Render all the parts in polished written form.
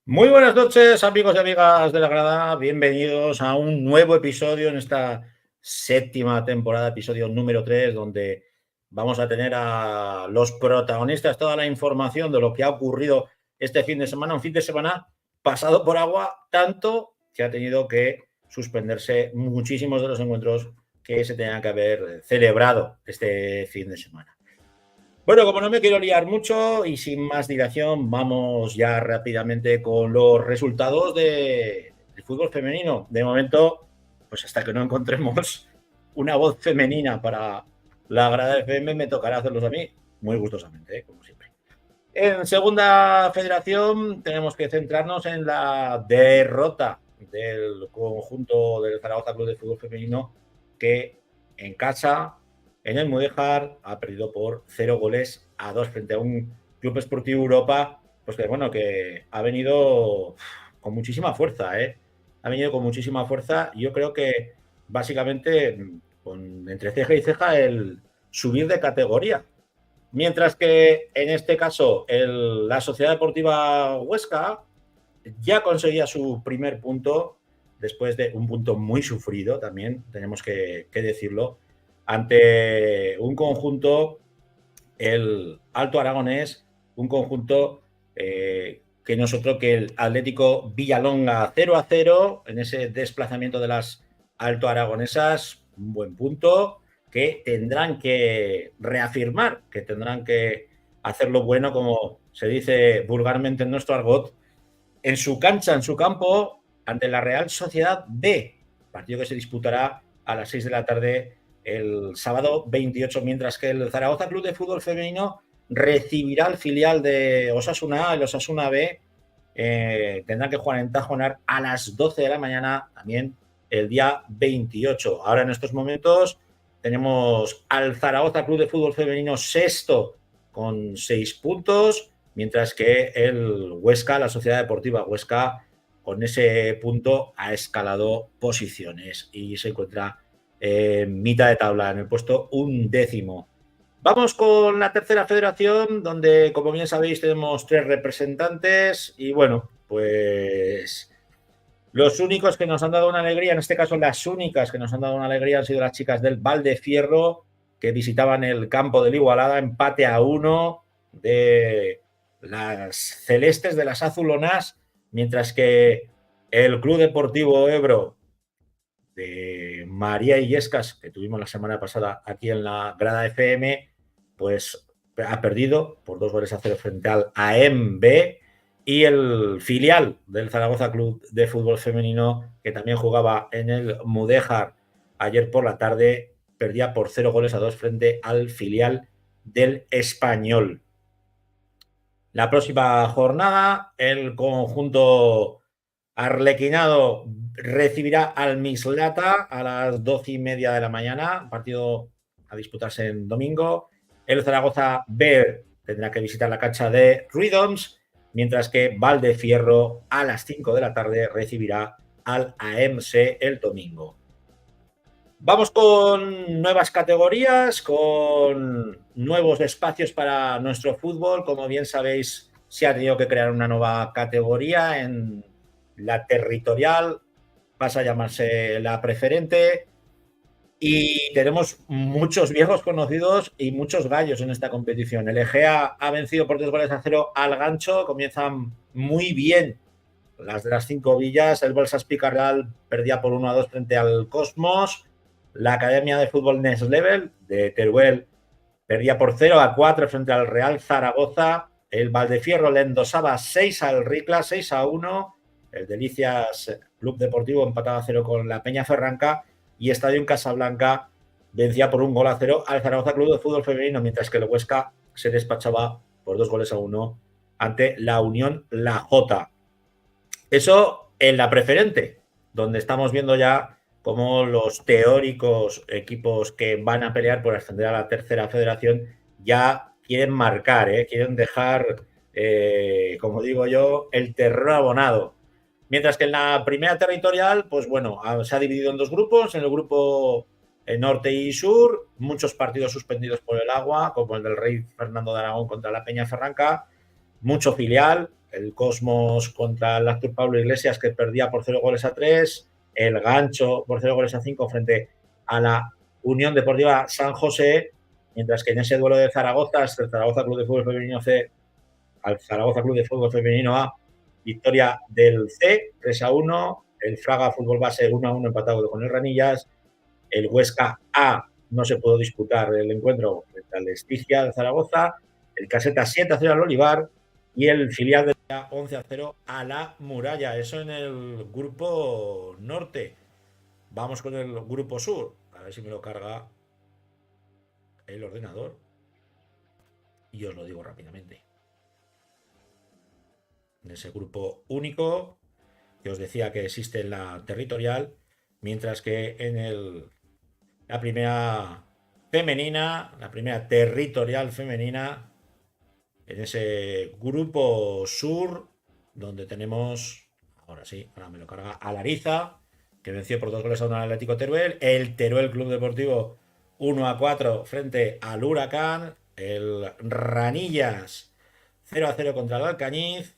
Muy buenas noches, amigos y amigas de la grada. Bienvenidos a un nuevo episodio en esta séptima temporada, episodio número 3, donde vamos a tener a los protagonistas, toda la información de lo que ha ocurrido este fin de semana. Un fin de semana pasado por agua, tanto que ha tenido que suspenderse muchísimos de los encuentros que se tenían que haber celebrado este fin de semana. Bueno, como no me quiero liar mucho y sin más dilación, vamos ya rápidamente con los resultados del fútbol femenino. De momento, pues hasta que no encontremos una voz femenina para la grada FM, me tocará hacerlos a mí, muy gustosamente, como siempre. En segunda federación tenemos que centrarnos en la derrota del conjunto del Zaragoza Club de Fútbol Femenino, que en casa, en el Mudéjar, ha perdido por 0-2 frente a un Club Esportivo Europa, pues que bueno, que ha venido con muchísima fuerza, ¿eh? Ha venido con muchísima fuerza. Yo creo que básicamente con entre ceja y ceja el subir de categoría. Mientras que en este caso la Sociedad Deportiva Huesca ya conseguía su primer punto después de un punto muy sufrido, también tenemos que decirlo, ante un conjunto, el Alto Aragonés, un conjunto que no es otro que el Atlético Villalonga 0-0 en ese desplazamiento de las Alto Aragonesas, un buen punto que tendrán que reafirmar, que tendrán que hacerlo bueno, como se dice vulgarmente en nuestro argot, en su cancha, en su campo, ante la Real Sociedad B, partido que se disputará a las 6 de la tarde el sábado 28, mientras que el Zaragoza Club de Fútbol Femenino recibirá al filial de Osasuna A, el Osasuna B, tendrá que jugar en Tajonar a las 12 de la mañana, también el día 28. Ahora en estos momentos tenemos al Zaragoza Club de Fútbol Femenino sexto con 6 puntos, mientras que el Huesca, la Sociedad Deportiva Huesca, con ese punto ha escalado posiciones y se encuentra en mitad de tabla, en el puesto 11º. Vamos con la tercera federación, donde, como bien sabéis, tenemos 3 representantes y, bueno, pues los únicos que nos han dado una alegría, en este caso las únicas que nos han dado una alegría han sido las chicas del Valdefierro, que visitaban el campo del Igualada, empate a 1 de las celestes, de las azulonas, mientras que el Club Deportivo Ebro de María Illescas, que tuvimos la semana pasada aquí en la grada FM, pues ha perdido por 2-0 frente al AMB, y el filial del Zaragoza Club de Fútbol Femenino, que también jugaba en el Mudéjar ayer por la tarde, perdía por 0-2 frente al filial del Español. La próxima jornada, el conjunto arlequinado recibirá al Mislata a las 12:30 de la mañana, partido a disputarse en domingo. El Zaragoza B tendrá que visitar la cancha de Ridoms, mientras que Valdefierro a las 5 de la tarde recibirá al AMC el domingo. Vamos con nuevas categorías, con nuevos espacios para nuestro fútbol. Como bien sabéis, se ha tenido que crear una nueva categoría en la territorial, pasa a llamarse la preferente, y tenemos muchos viejos conocidos y muchos gallos en esta competición. El Egea ha vencido por 2-0 al Gancho, comienzan muy bien las de las 5 villas. El Bolsas Picarral perdía por 1-2 frente al Cosmos. La Academia de Fútbol Next Level de Teruel perdía por 0-4 frente al Real Zaragoza. El Valdefierro le endosaba 6 al Ricla, 6-1. El Delicias Club Deportivo empataba 0 con la Peña Ferranca. Y Estadio Casablanca vencía por 1-0 al Zaragoza Club de Fútbol Femenino, mientras que el Huesca se despachaba por 2-1 ante la Unión La Jota. Eso en la preferente, donde estamos viendo ya cómo los teóricos equipos que van a pelear por ascender a la tercera federación ya quieren marcar, quieren dejar, como digo yo, el terreno abonado. Mientras que en la primera territorial, pues bueno, se ha dividido en 2 grupos. En el grupo norte y sur, muchos partidos suspendidos por el agua, como el del Rey Fernando de Aragón contra la Peña Ferranca. mucho filial, el Cosmos contra el Astur Pablo Iglesias, que perdía por 0-3, el Gancho por 0-5 frente a la Unión Deportiva San José, mientras que en ese duelo de Zaragoza, el Zaragoza Club de Fútbol Femenino C al Zaragoza Club de Fútbol Femenino A, victoria del C, 3-1, el Fraga Fútbol Base 1-1 empatado con el Ranillas, el Huesca A no se pudo disputar el encuentro frente al Estigia de Zaragoza, el Caseta 7-0 al Olivar y el filial de 11-0 a la Muralla. Eso en el grupo norte. Vamos con el grupo sur. A ver si me lo carga el ordenador. Y os lo digo rápidamente. En ese grupo único, que os decía que existe en la territorial, mientras que en la primera femenina, la primera territorial femenina, en ese grupo sur, donde tenemos, ahora sí, ahora me lo carga, a Lariza, que venció por 2-1 al Atlético Teruel, el Teruel Club Deportivo 1-4 frente al Huracán, el Ranillas 0-0 contra el Alcañiz,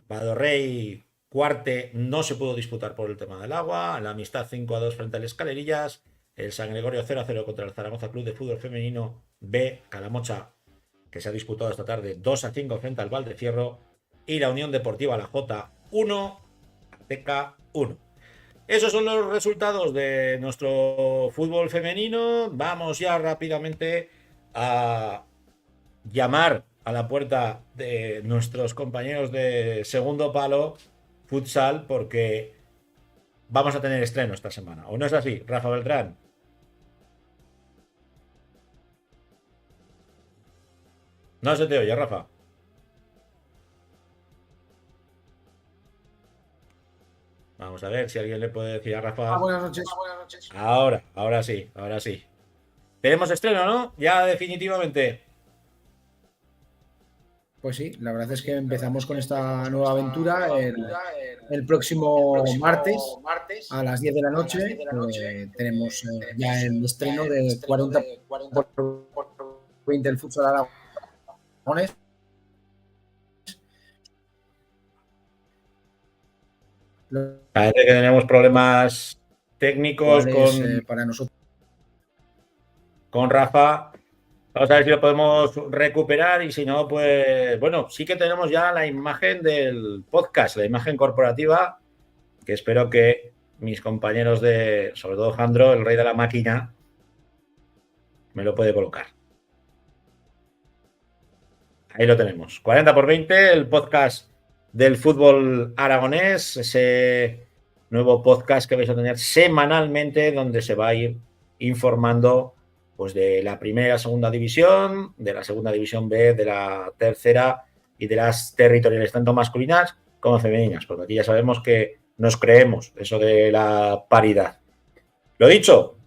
Badorrey Cuarte no se pudo disputar por el tema del agua, la Amistad 5-2 frente al Escalerillas, el San Gregorio 0-0 contra el Zaragoza Club de Fútbol Femenino B, Calamocha, que se ha disputado esta tarde 2-5 frente al Valdecierro, y la Unión Deportiva La Jota 1, Ateca 1. Esos son los resultados de nuestro fútbol femenino. Vamos ya rápidamente a llamar a la puerta de nuestros compañeros de segundo palo futsal, porque vamos a tener estreno esta semana. ¿O no es así, Rafa Beltrán? No se te oye, Rafa. Vamos a ver si alguien le puede decir a Rafa. Buenas noches. Buenas noches. Ahora sí, ahora sí. Tenemos estreno, ¿no? Ya definitivamente. Pues sí, la verdad es que empezamos con esta nueva aventura el próximo martes a las 10 de la noche. Tenemos ya el estreno de 40 por 20 del futsal aragonés. Parece que tenemos problemas técnicos para nosotros. Con Rafa. Vamos a ver si lo podemos recuperar, y si no, pues bueno, sí que tenemos ya la imagen del podcast, la imagen corporativa, que espero que mis compañeros sobre todo Jandro, el rey de la máquina, me lo puede colocar. Ahí lo tenemos. 40 por 20, el podcast del fútbol aragonés, ese nuevo podcast que vais a tener semanalmente, donde se va a ir informando pues de la primera y la segunda división, de la segunda división B, de la tercera y de las territoriales, tanto masculinas como femeninas, porque aquí ya sabemos que nos creemos eso de la paridad. Lo dicho,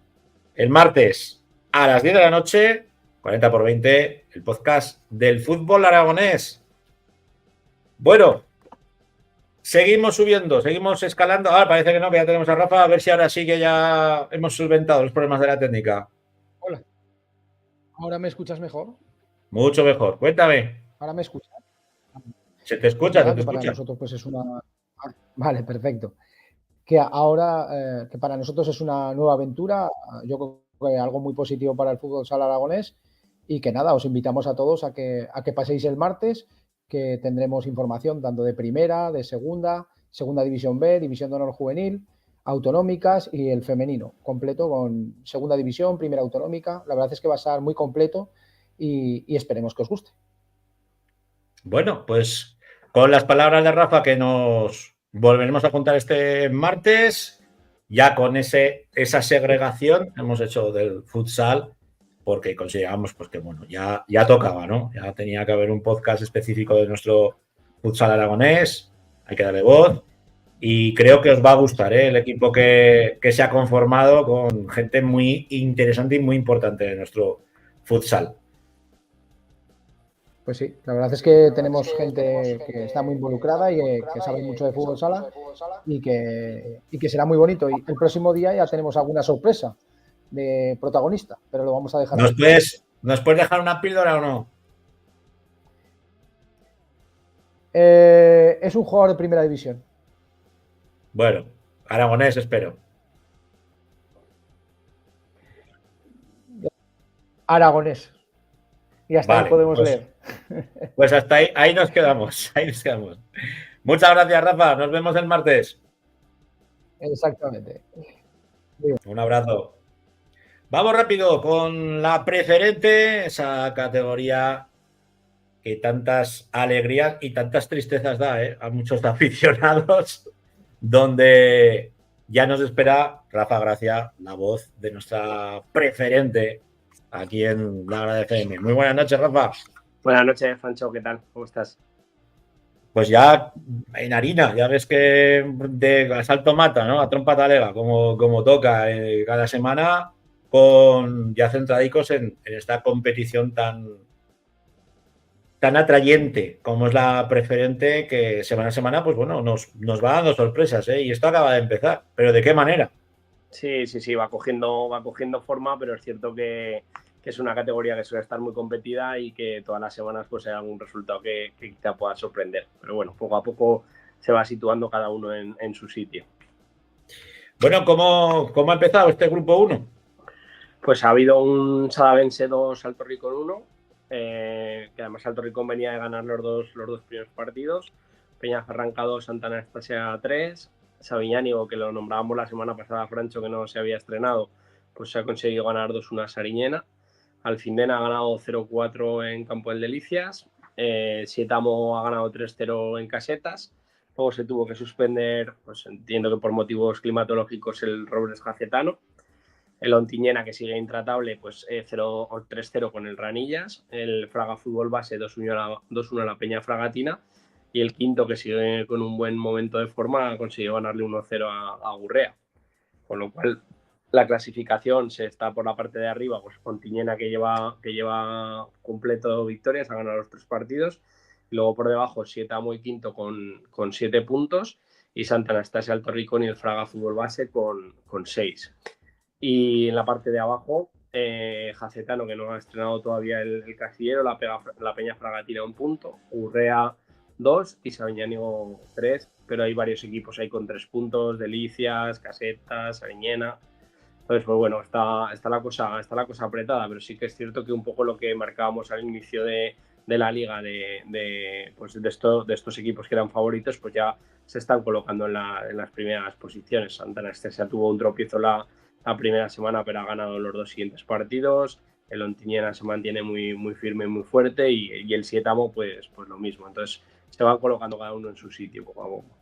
el martes a las 10 de la noche, 40 por 20, el podcast del fútbol aragonés. Bueno, seguimos subiendo, seguimos escalando. Ahora parece que no, que ya tenemos a Rafa. A ver si ahora sí que ya hemos solventado los problemas de la técnica. Hola. ¿Ahora me escuchas mejor? Mucho mejor. Cuéntame. ¿Ahora me escuchas? Se te escucha, se te para escucha. nosotros pues es una... Vale, perfecto. Que ahora, que para nosotros es una nueva aventura, yo creo que algo muy positivo para el fútbol sala aragonés, y que nada, os invitamos a todos a que paséis el martes, que tendremos información tanto de primera, de segunda, segunda división B, división de honor juvenil, autonómicas y el femenino, completo con segunda división, primera autonómica. La verdad es que va a estar muy completo y esperemos que os guste. Bueno, pues con las palabras de Rafa, que nos volveremos a juntar este martes, ya con esa segregación hemos hecho del futsal, porque consideramos pues que bueno, ya tocaba, ¿no? Ya tenía que haber un podcast específico de nuestro futsal aragonés, hay que darle voz, y creo que os va a gustar, ¿eh? El equipo que se ha conformado con gente muy interesante y muy importante de nuestro futsal. Pues sí, la verdad es que tenemos gente que está muy involucrada y que sabe mucho de fútbol sala y que será muy bonito. Y el próximo día ya tenemos alguna sorpresa de protagonista, pero lo vamos a dejar. ¿Nos puedes dejar una píldora o no? Es un jugador de primera división. Bueno, aragonés, espero. Aragonés. Y hasta ahí Vale, podemos pues, leer. pues hasta ahí nos quedamos. Ahí nos quedamos. Muchas gracias, Rafa. Nos vemos el martes. Exactamente. Un abrazo. Vamos rápido con la preferente, esa categoría que tantas alegrías y tantas tristezas da a muchos aficionados, donde ya nos espera Rafa Gracia, la voz de nuestra preferente aquí en la Grada FM. Muy buenas noches, Rafa. Buenas noches, Fancho, ¿qué tal? ¿Cómo estás? Pues ya en harina, ya ves que de asalto mata, ¿no? A trompa talega, como toca cada semana, con ya centradicos en esta competición tan atrayente como es la preferente, que semana a semana, pues bueno, nos va dando sorpresas, ¿eh? Y esto acaba de empezar, pero ¿de qué manera? Sí, va cogiendo forma, pero es cierto que es una categoría que suele estar muy competida y que todas las semanas pues hay algún resultado que quizá pueda sorprender. Pero bueno, poco a poco se va situando cada uno en su sitio. Bueno, ¿cómo ha empezado este grupo 1? Pues ha habido un Sadavense 2, Alto Rincón 1, que además Alto Rincón venía de ganar los dos primeros partidos. Peñaferranca 2, Santa Anastasia 3, Sabiñánigo, que lo nombrábamos la semana pasada, Francho, que no se había estrenado, pues se ha conseguido ganar 2-1 a Sariñena. Alfindena ha ganado 0-4 en Campo del Delicias. Sietamo ha ganado 3-0 en Casetas. Luego se tuvo que suspender, pues entiendo que por motivos climatológicos, el Robles Gacetano. El Ontiñena, que sigue intratable, pues 3-0 con el Ranillas. El Fraga Fútbol Base 2-1 a la Peña Fragatina. Y el quinto, que sigue con un buen momento de forma, ha conseguido ganarle 1-0 a Gurrea. Con lo cual, la clasificación se está por la parte de arriba, pues Ontiñena, que lleva completo victorias, ha ganado los 3 partidos. Y luego por debajo, Sietamo y quinto con 7 puntos. Y Santa Anastasia, Alto Rincón y el Fraga Fútbol Base con 6. Y en la parte de abajo, Jacetano, que no ha estrenado todavía el casillero, la Peña Fragatina 1 punto, Urrea 2 y Sabiñánigo 3, pero hay varios equipos ahí con 3 puntos, Delicias, Casetas, Sariñena. Entonces, pues bueno, está la cosa apretada, pero sí que es cierto que un poco lo que marcábamos al inicio de la liga pues de estos equipos que eran favoritos, pues ya se están colocando en las primeras posiciones. Santa Anastasia tuvo un tropiezo la primera semana, pero ha ganado los 2 siguientes partidos. El Ontiñena se mantiene muy, muy firme, muy fuerte, y el Sietamo, pues lo mismo. Entonces se van colocando cada uno en su sitio poco a poco.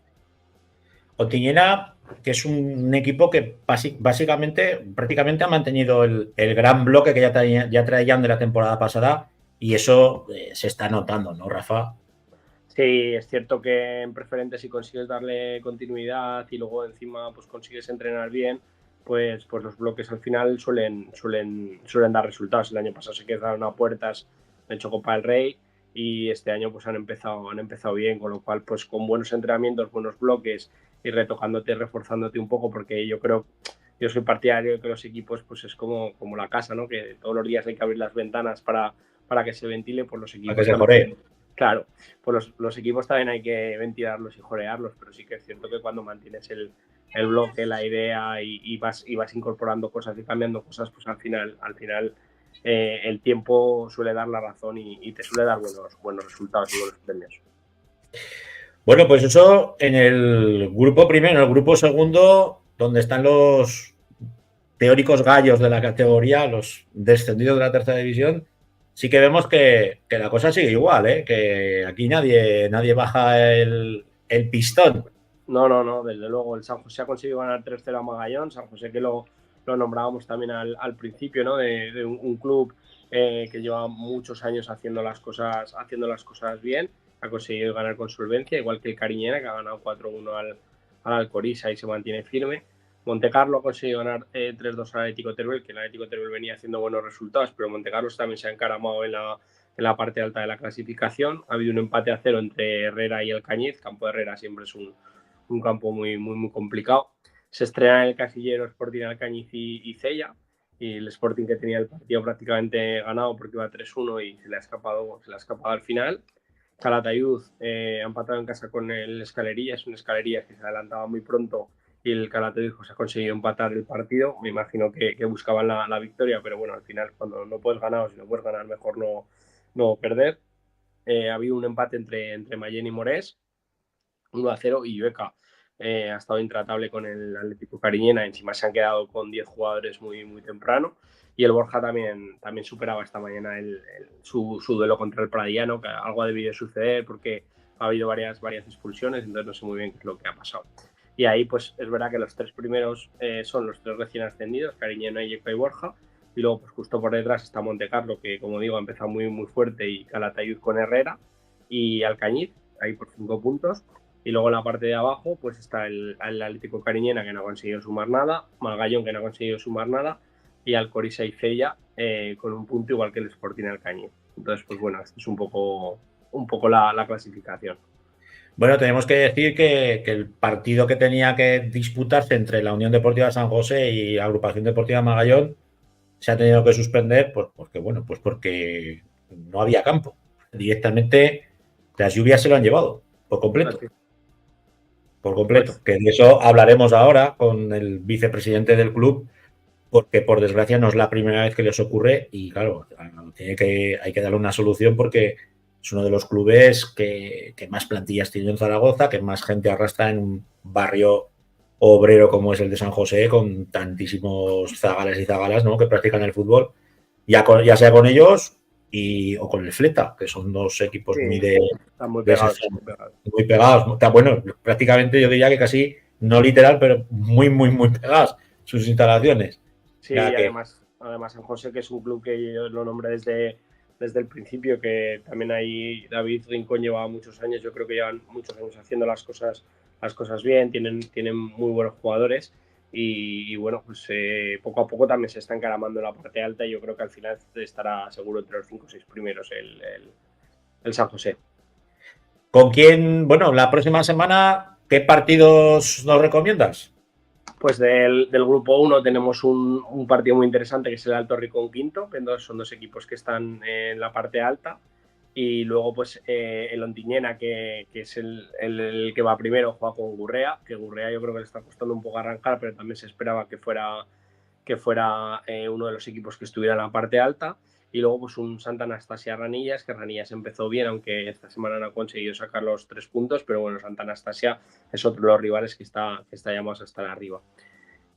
Ontiñena, que es un equipo que básicamente, prácticamente ha mantenido el gran bloque que ya traían de la temporada pasada, y eso se está notando, ¿no, Rafa? Sí, es cierto que en preferente, si consigues darle continuidad y luego encima pues consigues entrenar bien, pues los bloques al final suelen dar resultados. El año pasado se quedaron a puertas, han hecho Copa del Rey, y este año pues han empezado bien, con lo cual pues con buenos entrenamientos, buenos bloques y retocándote, reforzándote un poco, porque yo soy partidario de que los equipos pues es como la casa, ¿no? Que todos los días hay que abrir las ventanas para que se ventile por los Para que equipos se también. joree. Claro, pues los equipos también hay que ventilarlos y jorearlos, pero sí que es cierto que cuando mantienes el bloque, la idea, y vas incorporando cosas y cambiando cosas, pues al final el tiempo suele dar la razón y te suele dar buenos resultados y buenos premios. Bueno, pues eso en el grupo primero. En el grupo segundo, donde están los teóricos gallos de la categoría, los descendidos de la tercera división, sí que vemos que la cosa sigue igual, ¿eh? Que aquí nadie baja el pistón. No, desde luego. El San José ha conseguido ganar 3-0 a Magallón. San José, que lo nombrábamos también al principio, ¿no? De un club que lleva muchos años haciendo las cosas bien. Ha conseguido ganar con solvencia, igual que el Cariñena, que ha ganado 4-1 al Alcoriza y se mantiene firme. Montecarlo ha conseguido ganar 3-2 al Atlético Teruel, que el Atlético Teruel venía haciendo buenos resultados, pero Montecarlo también se ha encaramado en la parte alta de la clasificación. Ha habido un empate a 0 entre Herrera y el Cañiz. Campo de Herrera siempre es un campo muy, muy, muy complicado. Se estrena en el casillero Sporting Alcañiz y Cella, y el Sporting, que tenía el partido prácticamente ganado porque iba 3-1 y se le ha escapado al final. Calatayud ha empatado en casa con el Escalerías, un Escalerías que se adelantaba muy pronto y el Calatayud pues, ha conseguido empatar el partido. Me imagino que buscaban la victoria, pero bueno, al final cuando no puedes ganar o si no puedes ganar mejor no perder. Ha habido un empate entre Mayén y Morés, 1-0, y Beca ha estado intratable con el Atlético Cariñena. Encima se han quedado con 10 jugadores muy temprano. Y el Borja también superaba esta mañana su duelo contra el Pradiano, que algo ha debido suceder porque ha habido varias expulsiones, entonces no sé muy bien qué es lo que ha pasado. Y ahí pues es verdad que los 3 primeros son los 3 recién ascendidos, Cariñena, Yeca y Borja. Y luego pues justo por detrás está Montecarlo, que como digo ha empezado muy fuerte, y Calatayud con Herrera y Alcañiz, ahí por 5 puntos. Y luego en la parte de abajo pues está el Atlético Cariñena, que no ha conseguido sumar nada, Malgallón, que no ha conseguido sumar nada, y Alcoriza y Cella con un punto, igual que el Sporting Alcañiz. Entonces, pues bueno, esta es un poco la clasificación. Bueno, tenemos que decir que el partido que tenía que disputarse entre la Unión Deportiva San José y la Agrupación Deportiva Magallón se ha tenido que suspender porque no había campo. Directamente las lluvias se lo han llevado por completo. Por completo. Pues, que de eso hablaremos ahora con el vicepresidente del club, porque por desgracia no es la primera vez que les ocurre y claro, hay que darle una solución porque es uno de los clubes que más plantillas tiene en Zaragoza, que más gente arrastra en un barrio obrero como es el de San José, con tantísimos zagales y zagalas, ¿no?, que practican el fútbol, ya sea con ellos o con el Fleta, que son dos equipos sí, muy están muy pegados. muy pegados. Bueno, prácticamente yo diría que casi, no literal, pero muy pegadas sus instalaciones. Sí, Ya que, además San José, que es un club que yo lo nombré desde el principio, que también ahí David Rincón llevaba muchos años, yo creo que llevan muchos años haciendo las cosas bien, tienen muy buenos jugadores y bueno, pues poco a poco también se está encaramando en la parte alta y yo creo que al final estará seguro entre los 5 o 6 primeros el San José. ¿Con quién? Bueno, la próxima semana, ¿qué partidos nos recomiendas? Pues del grupo 1 tenemos un partido muy interesante, que es el Alto Ricón Quinto, que son dos equipos que están en la parte alta. Y luego pues el Ontiñena, que es el que va primero, juega con Gurrea, que Gurrea yo creo que le está costando un poco arrancar, pero también se esperaba que fuera uno de los equipos que estuviera en la parte alta. Y luego pues un Santa Anastasia Ranillas, que Ranillas empezó bien, aunque esta semana no ha conseguido sacar los 3 puntos, pero bueno, Santa Anastasia es otro de los rivales que está llamado a estar arriba.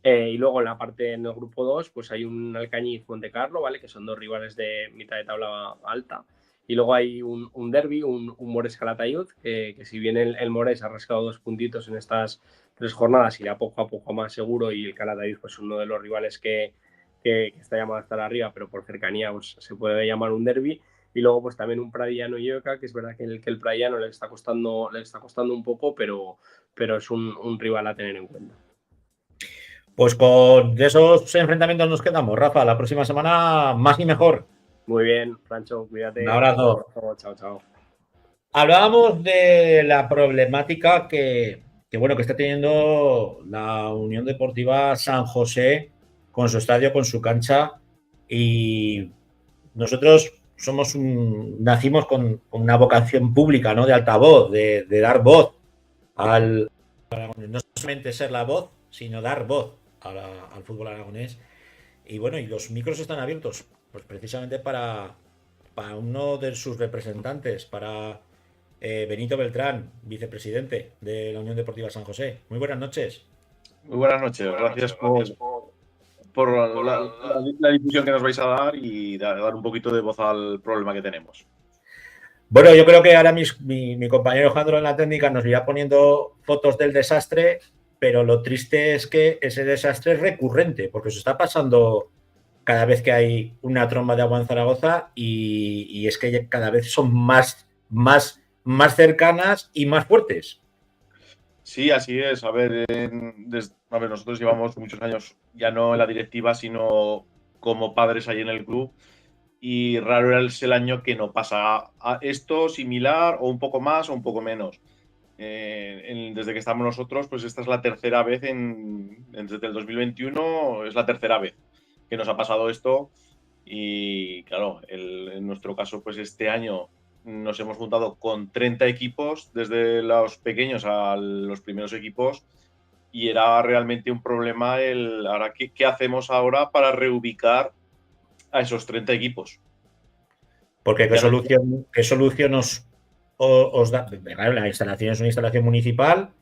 Y luego en el grupo 2 pues hay un Alcañiz Montecarlo, ¿vale?, que son dos rivales de mitad de tabla alta. Y luego hay un derbi, un Mores Calatayud, que si bien el Mores ha rascado 2 puntitos en estas 3 jornadas, irá poco a poco más seguro, y el Calatayud pues uno de los rivales que está llamado a estar arriba, pero por cercanía pues, se puede llamar un derbi. Y luego pues también un Pradiano y Oca, que es verdad que el Pradiano le está costando un poco, pero es un rival a tener en cuenta. Pues con esos enfrentamientos nos quedamos, Rafa. La próxima semana más y mejor. Muy bien, Francho, cuídate. Un abrazo. Chao. Hablábamos de la problemática que está teniendo la Unión Deportiva San José con su estadio, con su cancha, y nosotros nacimos con una vocación pública, ¿no?, de altavoz, de dar voz no solamente ser la voz, sino dar voz al fútbol aragonés. Y bueno, y los micros están abiertos, pues precisamente para uno de sus representantes, para Benito Beltrán, vicepresidente de la Unión Deportiva San José. Muy buenas noches. Muy buenas noches, gracias por la difusión que nos vais a dar y dar un poquito de voz al problema que tenemos. Bueno, yo creo que ahora mi compañero Alejandro en la técnica nos irá poniendo fotos del desastre, pero lo triste es que ese desastre es recurrente, porque se está pasando cada vez que hay una tromba de agua en Zaragoza, y es que cada vez son más cercanas y más fuertes. Sí, así es. A ver, nosotros llevamos muchos años ya no en la directiva, sino como padres ahí en el club, y raro es el año que no pasa a esto similar, o un poco más o un poco menos. Desde que estamos nosotros, pues esta es la tercera vez desde el 2021, es la tercera vez que nos ha pasado esto. Y claro, en nuestro caso, pues este año nos hemos juntado con 30 equipos, desde los pequeños a los primeros equipos, y era realmente un problema ahora ¿qué hacemos ahora para reubicar a esos 30 equipos? Porque ¿qué solución os da? Claro, la instalación es una instalación municipal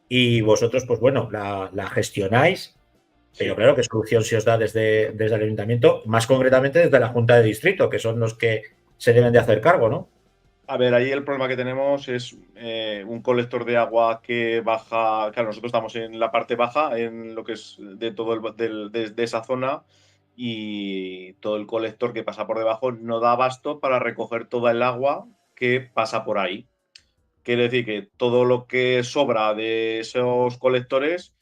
y vosotros, pues bueno, la gestionáis, pero Sí. claro, ¿qué solución se os da desde el ayuntamiento? Más concretamente desde la Junta de Distrito, que son los que se deben de hacer cargo, ¿no? A ver, ahí el problema que tenemos es un colector de agua que baja. Claro, nosotros estamos en la parte baja, en lo que es de todo de esa zona, y todo el colector que pasa por debajo no da abasto para recoger toda el agua que pasa por ahí. Quiere decir que todo lo que sobra de esos colectores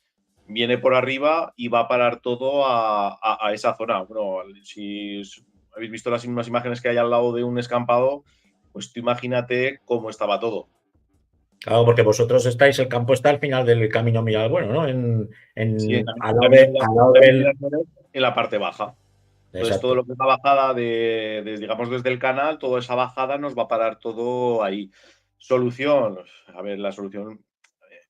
viene por arriba y va a parar todo a esa zona. Bueno, si habéis visto unas imágenes que hay al lado de un escampado, pues tú imagínate cómo estaba todo. Claro, porque vosotros el campo está al final del camino Miralbueno, ¿no? Sí, Al lado del. en la parte baja. Entonces, todo Exacto. lo que es la bajada digamos, desde el canal, toda esa bajada nos va a parar todo ahí. Solución. A ver, la solución.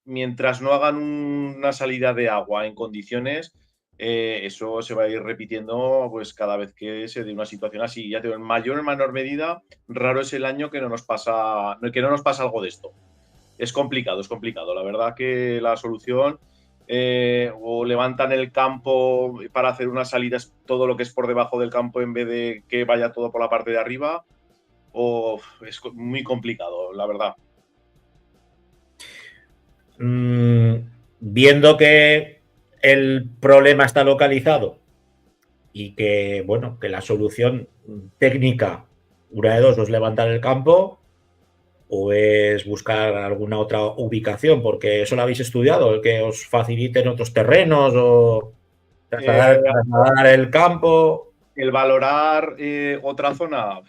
Mientras no hagan una salida de agua en condiciones, eso se va a ir repitiendo pues cada vez que se dé una situación así. Ya te digo, en mayor o en menor medida, raro es el año que no nos pasa algo de esto. Es complicado, es complicado. La verdad que la solución o levantan el campo para hacer unas salidas, todo lo que es por debajo del campo en vez de que vaya todo por la parte de arriba, o es muy complicado, la verdad. Viendo que el problema está localizado y que, bueno, que la solución técnica, una de dos, o es levantar el campo o es buscar alguna otra ubicación, porque eso lo habéis estudiado, el que os faciliten otros terrenos o trasladar el campo. El valorar otra zona,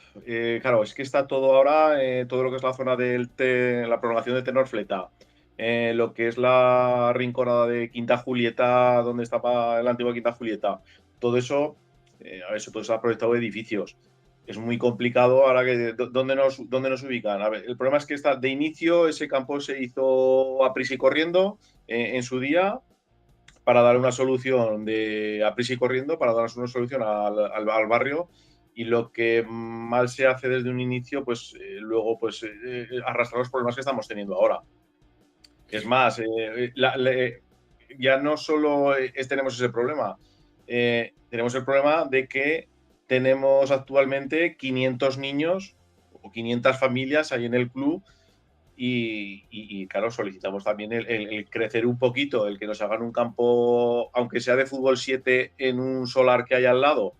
claro, es que está todo ahora, todo lo que es la zona la prolongación de Tenorfleta, lo que es la rinconada de Quinta Julieta, donde estaba la antigua Quinta Julieta, todo eso, a ver, eso todo se ha proyectado edificios. Es muy complicado ahora que ¿dónde nos ubican? A ver, el problema es que de inicio ese campo se hizo a prisa y corriendo en su día, para dar una solución a prisa y corriendo, para dar una solución al barrio, y lo que mal se hace desde un inicio, pues luego pues arrastrar los problemas que estamos teniendo ahora. Es más, ya no solo tenemos ese problema, tenemos el problema de que tenemos actualmente 500 niños o 500 familias ahí en el club. Y claro, solicitamos también el crecer un poquito, el que nos hagan un campo, aunque sea de fútbol 7, en un solar que hay al lado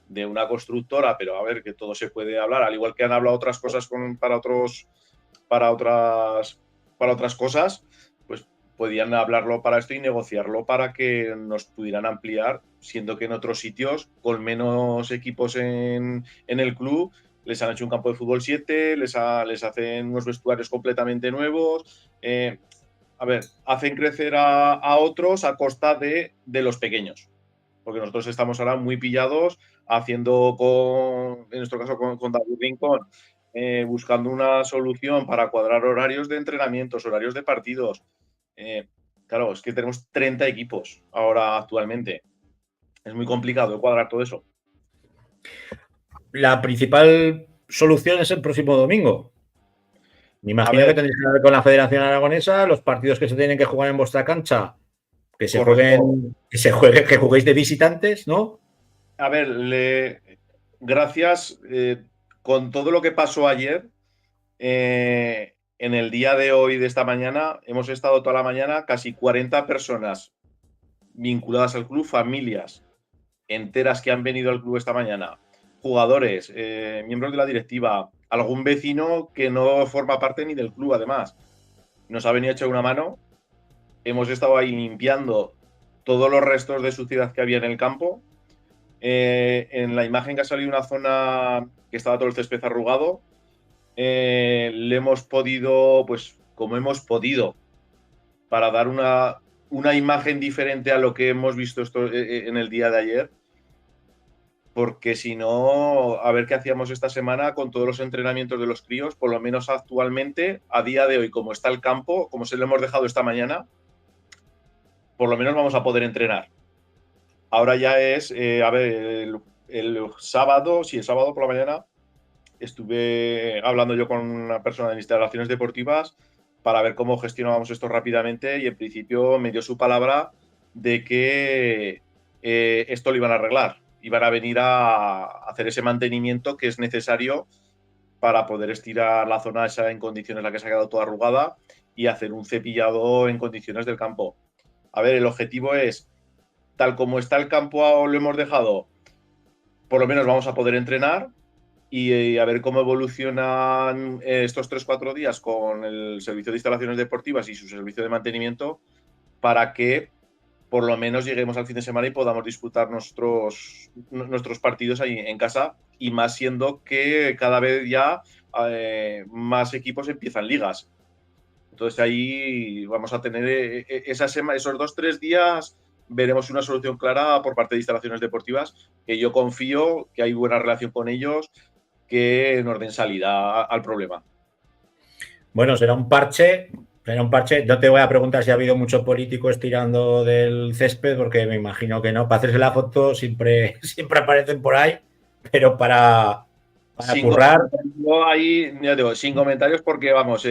de una constructora, pero a ver, que todo se puede hablar, al igual que han hablado otras cosas para otras cosas, pues podían hablarlo para esto y negociarlo para que nos pudieran ampliar, siendo que en otros sitios, con menos equipos en el club, les han hecho un campo de fútbol 7, les hacen unos vestuarios completamente nuevos. A ver, hacen crecer a otros a costa de los pequeños. Porque nosotros estamos ahora muy pillados haciendo en nuestro caso, con David Rincón, buscando una solución para cuadrar horarios de entrenamientos, horarios de partidos. Claro, es que tenemos 30 equipos ahora actualmente. Es muy complicado cuadrar todo eso. La principal solución es el próximo domingo. Me imagino que tendréis que hablar con la Federación Aragonesa, los partidos que se tienen que jugar en vuestra cancha, que juguéis de visitantes, ¿no? A ver, gracias. Con todo lo que pasó ayer, en el día de hoy, de esta mañana, hemos estado toda la mañana casi 40 personas vinculadas al club, familias enteras que han venido al club esta mañana, jugadores, miembros de la directiva, algún vecino que no forma parte ni del club, además. Nos ha venido a echar una mano. Hemos estado ahí limpiando todos los restos de suciedad que había en el campo. En la imagen que ha salido una zona que estaba todo el césped arrugado, le hemos podido, pues como hemos podido, para dar una imagen diferente a lo que hemos visto en el día de ayer. porque si no, a ver qué hacíamos esta semana con todos los entrenamientos de los críos, por lo menos actualmente, a día de hoy, como está el campo, como se lo hemos dejado esta mañana, por lo menos vamos a poder entrenar. Ahora ya es, a ver, el sábado, sí, el sábado por la mañana, estuve hablando yo con una persona de instalaciones deportivas para ver cómo gestionábamos esto rápidamente y en principio me dio su palabra de que esto lo iban a arreglar. Iban a venir a hacer ese mantenimiento que es necesario para poder estirar la zona esa en condiciones en la que se ha quedado toda arrugada y hacer un cepillado en condiciones del campo. A ver, el objetivo es, tal como está el campo, lo hemos dejado, por lo menos vamos a poder entrenar y a ver cómo evolucionan estos 3-4 días con el servicio de instalaciones deportivas y su servicio de mantenimiento para que por lo menos lleguemos al fin de semana y podamos disputar nuestros partidos ahí en casa, y más siendo que cada vez ya más equipos empiezan ligas. Entonces ahí vamos a tener esos 2-3 días, veremos una solución clara por parte de instalaciones deportivas, que yo confío que hay buena relación con ellos, que nos den salida al problema. Bueno, será un parche. No te voy a preguntar si ha habido muchos políticos tirando del césped, porque me imagino que no. Para hacerse la foto siempre aparecen por ahí, pero para currar. Yo ahí, ya digo, sin comentarios, porque vamos,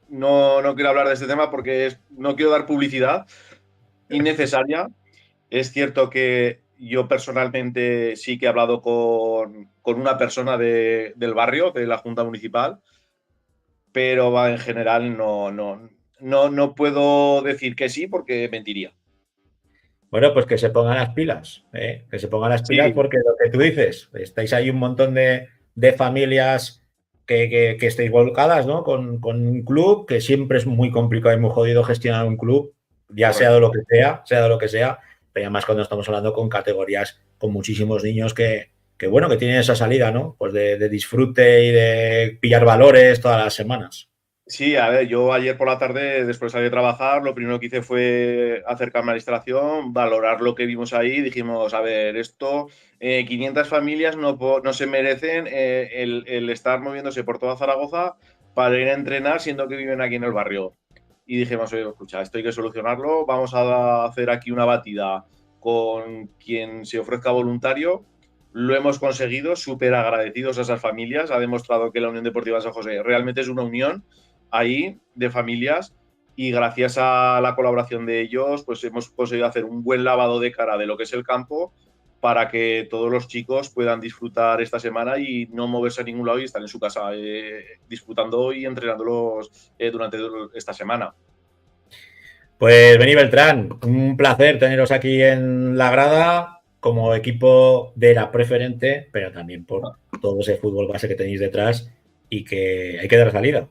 no quiero hablar de este tema porque no quiero dar publicidad innecesaria. Es cierto que yo personalmente sí que he hablado con una persona del barrio, de la Junta Municipal, pero en general no puedo decir que sí porque mentiría. Bueno, pues que se pongan las pilas, ¿eh? Que se pongan las pilas, Sí. porque lo que tú dices, estáis ahí un montón de familias que estáis volcadas, ¿no? Con un club, que siempre es muy complicado y muy jodido gestionar un club, ya sea de lo que sea, pero además cuando estamos hablando con categorías, con muchísimos niños que tienen esa salida, ¿no? Pues de disfrute y de pillar valores todas las semanas. Sí, a ver, yo ayer por la tarde, después de salir a trabajar, lo primero que hice fue acercarme a la instalación, valorar lo que vimos ahí. Dijimos, a ver, esto, 500 familias no se merecen el estar moviéndose por toda Zaragoza para ir a entrenar, siendo que viven aquí en el barrio. Y dijimos, oye, escucha, esto hay que solucionarlo, vamos a hacer aquí una batida con quien se ofrezca voluntario. Lo hemos conseguido, súper agradecidos a esas familias. Ha demostrado que la Unión Deportiva San José realmente es una unión ahí de familias, y gracias a la colaboración de ellos pues hemos conseguido hacer un buen lavado de cara de lo que es el campo para que todos los chicos puedan disfrutar esta semana y no moverse a ningún lado y estar en su casa disfrutando y entrenándolos durante esta semana. Pues Beni Beltrán, un placer teneros aquí en la grada como equipo de la preferente, pero también por todo ese fútbol base que tenéis detrás y que hay que dar salida,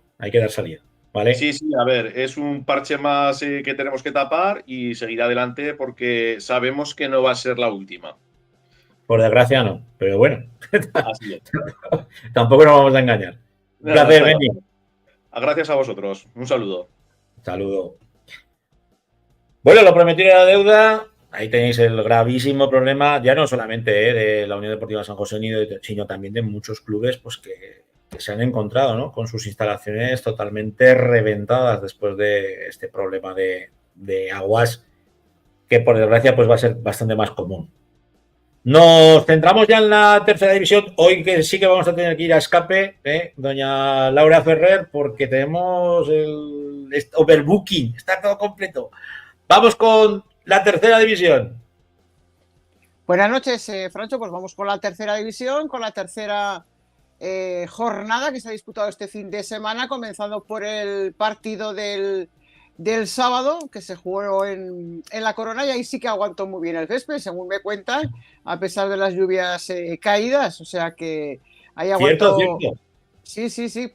¿vale? Sí, a ver, es un parche más que tenemos que tapar y seguir adelante porque sabemos que no va a ser la última. Por desgracia no, pero bueno. Así es. Tampoco nos vamos a engañar. Un placer, Beni. Gracias a vosotros. Un saludo. Saludo. Bueno, lo prometido era la deuda. Ahí tenéis el gravísimo problema, ya no solamente de la Unión Deportiva San José, sino también de muchos clubes pues que se han encontrado, ¿no? Con sus instalaciones totalmente reventadas después de este problema de aguas, que por desgracia pues va a ser bastante más común. Nos centramos ya en la tercera división. Hoy que sí que vamos a tener que ir a escape, doña Laura Ferrer, porque tenemos el overbooking, está todo completo. Vamos con la tercera división. Buenas noches, Francho. Pues vamos con la tercera división, con la tercera jornada que se ha disputado este fin de semana, comenzando por el partido del sábado, que se jugó en La Corona, y ahí sí que aguantó muy bien el césped, según me cuentan, a pesar de las lluvias caídas. O sea que ahí aguantó. Cierto. Sí.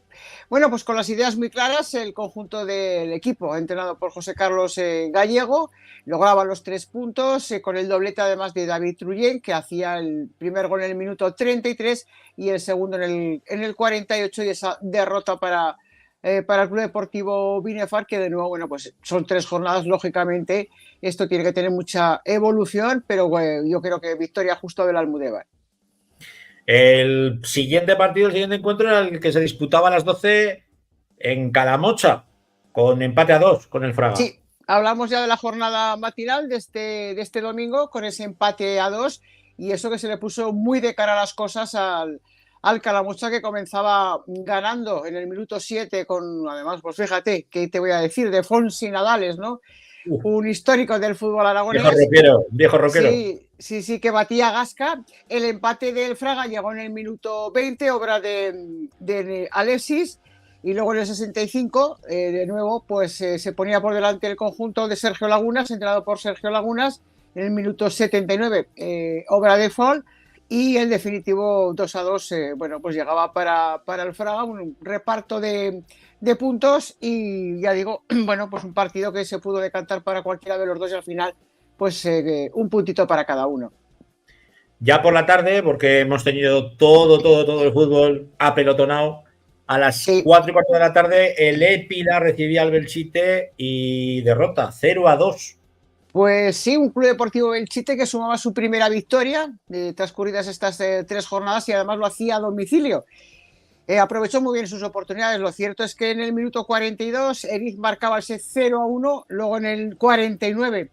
Bueno, pues con las ideas muy claras, el conjunto del equipo, entrenado por José Carlos Gallego, lograba los 3 puntos con el doblete además de David Trullén, que hacía el primer gol en el minuto 33 y el segundo en el 48, y esa derrota para para el Club Deportivo Binefar, que de nuevo, bueno, pues son 3 jornadas, lógicamente, esto tiene que tener mucha evolución, pero bueno, yo creo que victoria justo del Almudévar. El siguiente partido, el siguiente encuentro era el que se disputaba a las 12 en Calamocha, con empate a 2 con el Fraga. Sí, hablamos ya de la jornada matinal de este domingo, con ese empate a 2, y eso que se le puso muy de cara a las cosas al Calamocha, que comenzaba ganando en el minuto 7 con, además, pues fíjate, ¿qué te voy a decir? De Fonsi Nadales, ¿no? Un histórico del fútbol aragonés. Viejo rockero. Sí, que batía a Gasca. El empate del Fraga llegó en el minuto 20, obra de Alexis, y luego en el 65, de nuevo, pues se ponía por delante el conjunto de Sergio Lagunas, entrenado por Sergio Lagunas, en el minuto 79, obra de Fall, y el definitivo 2-2, bueno, pues llegaba para el Fraga, un reparto de puntos, y ya digo, bueno, pues un partido que se pudo decantar para cualquiera de los dos, y al final, pues un puntito para cada uno. Ya por la tarde, porque hemos tenido todo el fútbol apelotonado, a las 4:15 de la tarde, el Épila recibía al Belchite y derrota 0-2. Pues sí, un Club Deportivo Belchite que sumaba su primera victoria transcurridas estas 3 jornadas, y además lo hacía a domicilio. Aprovechó muy bien sus oportunidades. Lo cierto es que en el minuto 42 Eric marcaba ese 0-1, luego en el 49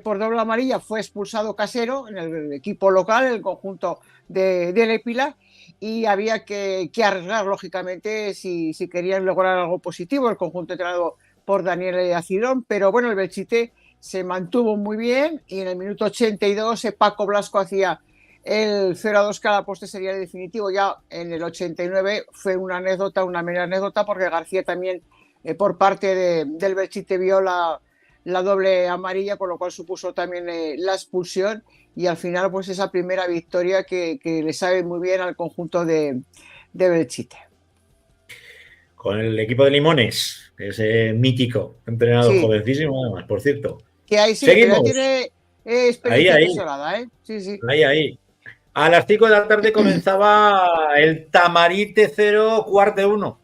por doble amarilla fue expulsado Casero en el equipo local, el conjunto del Épila, y había que arriesgar, lógicamente, si querían lograr algo positivo, el conjunto entrenado por Daniel Acidón, pero bueno, el Belchite se mantuvo muy bien, y en el minuto 82 Paco Blasco hacía el 0-2, que a la postre sería el definitivo. Ya en el 89 fue una mera anécdota, porque García también por parte del Belchite vio la doble amarilla, por lo cual supuso también la expulsión, y al final pues esa primera victoria que le sabe muy bien al conjunto de Belchite. Con el equipo de Limones, ese mítico entrenador, jovencísimo además, por cierto. Que ahí sí, seguimos. Que ya tiene experiencia asesorada, ¿eh? Sí. Ahí. A las 5 de la tarde comenzaba el Tamarite 0, Cuarte 1.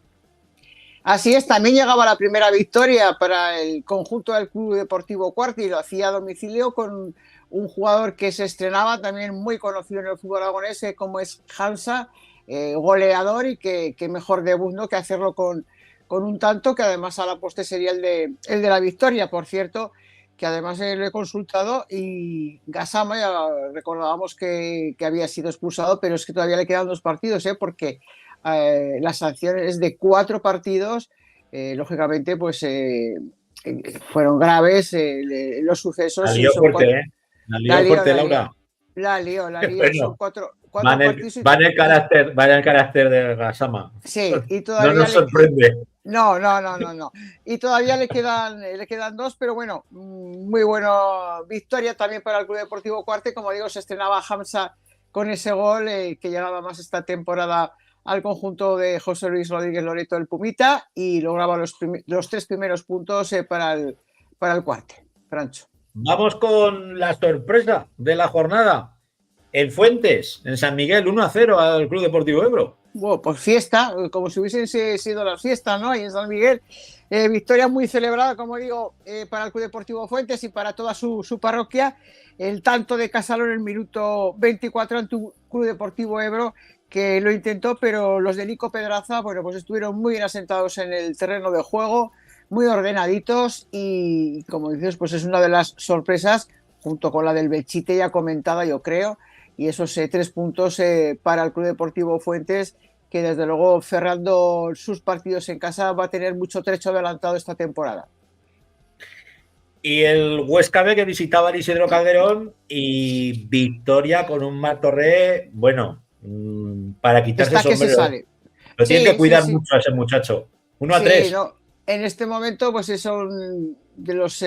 Así es, también llegaba la primera victoria para el conjunto del Club Deportivo Cuarte, y lo hacía a domicilio con un jugador que se estrenaba, también muy conocido en el fútbol aragonés, como es Hansa, goleador, y que mejor debut, ¿no?, que hacerlo con un tanto, que además a la postre sería el de la victoria. Por cierto, que además lo he consultado, y Gassama ya recordábamos que había sido expulsado, pero es que todavía le quedan 2 partidos, porque la sanción es de 4 partidos. Lógicamente, pues fueron graves los sucesos. La lió fuerte, La lió fuerte, Laura. La lió. Bueno, son 4 partidos. Va en el carácter de Gassama. Sí, y todavía no nos sorprende. No. Y todavía le quedan 2, pero bueno, muy buena victoria también para el Club Deportivo Cuarte. Como digo, se estrenaba Hamza con ese gol que llegaba más esta temporada al conjunto de José Luis Rodríguez Loreto, el Pumita, y lograba los 3 primeros puntos para el Cuarte. Francho. Vamos con la sorpresa de la jornada. El Fuentes, en San Miguel, 1-0 al Club Deportivo Ebro. Bueno, pues fiesta, como si hubiesen sido las fiestas, ¿no? Ahí en San Miguel. Victoria muy celebrada, como digo, para el Club Deportivo Fuentes y para toda su parroquia. El tanto de Casalón en el minuto 24 ante un Club Deportivo Ebro que lo intentó, pero los de Nico Pedraza, bueno, pues estuvieron muy bien asentados en el terreno de juego, muy ordenaditos, y como dices, pues es una de las sorpresas, junto con la del Belchite ya comentada, yo creo, y esos 3 puntos para el Club Deportivo Fuentes, que desde luego, cerrando sus partidos en casa, va a tener mucho trecho adelantado esta temporada. Y el Huesca B, que visitaba el Isidro Calderón, y victoria con un Martorré, bueno, para quitarse el sombrero. Lo tiene que cuidar mucho a ese muchacho. 1-3. No, en este momento, pues son de los,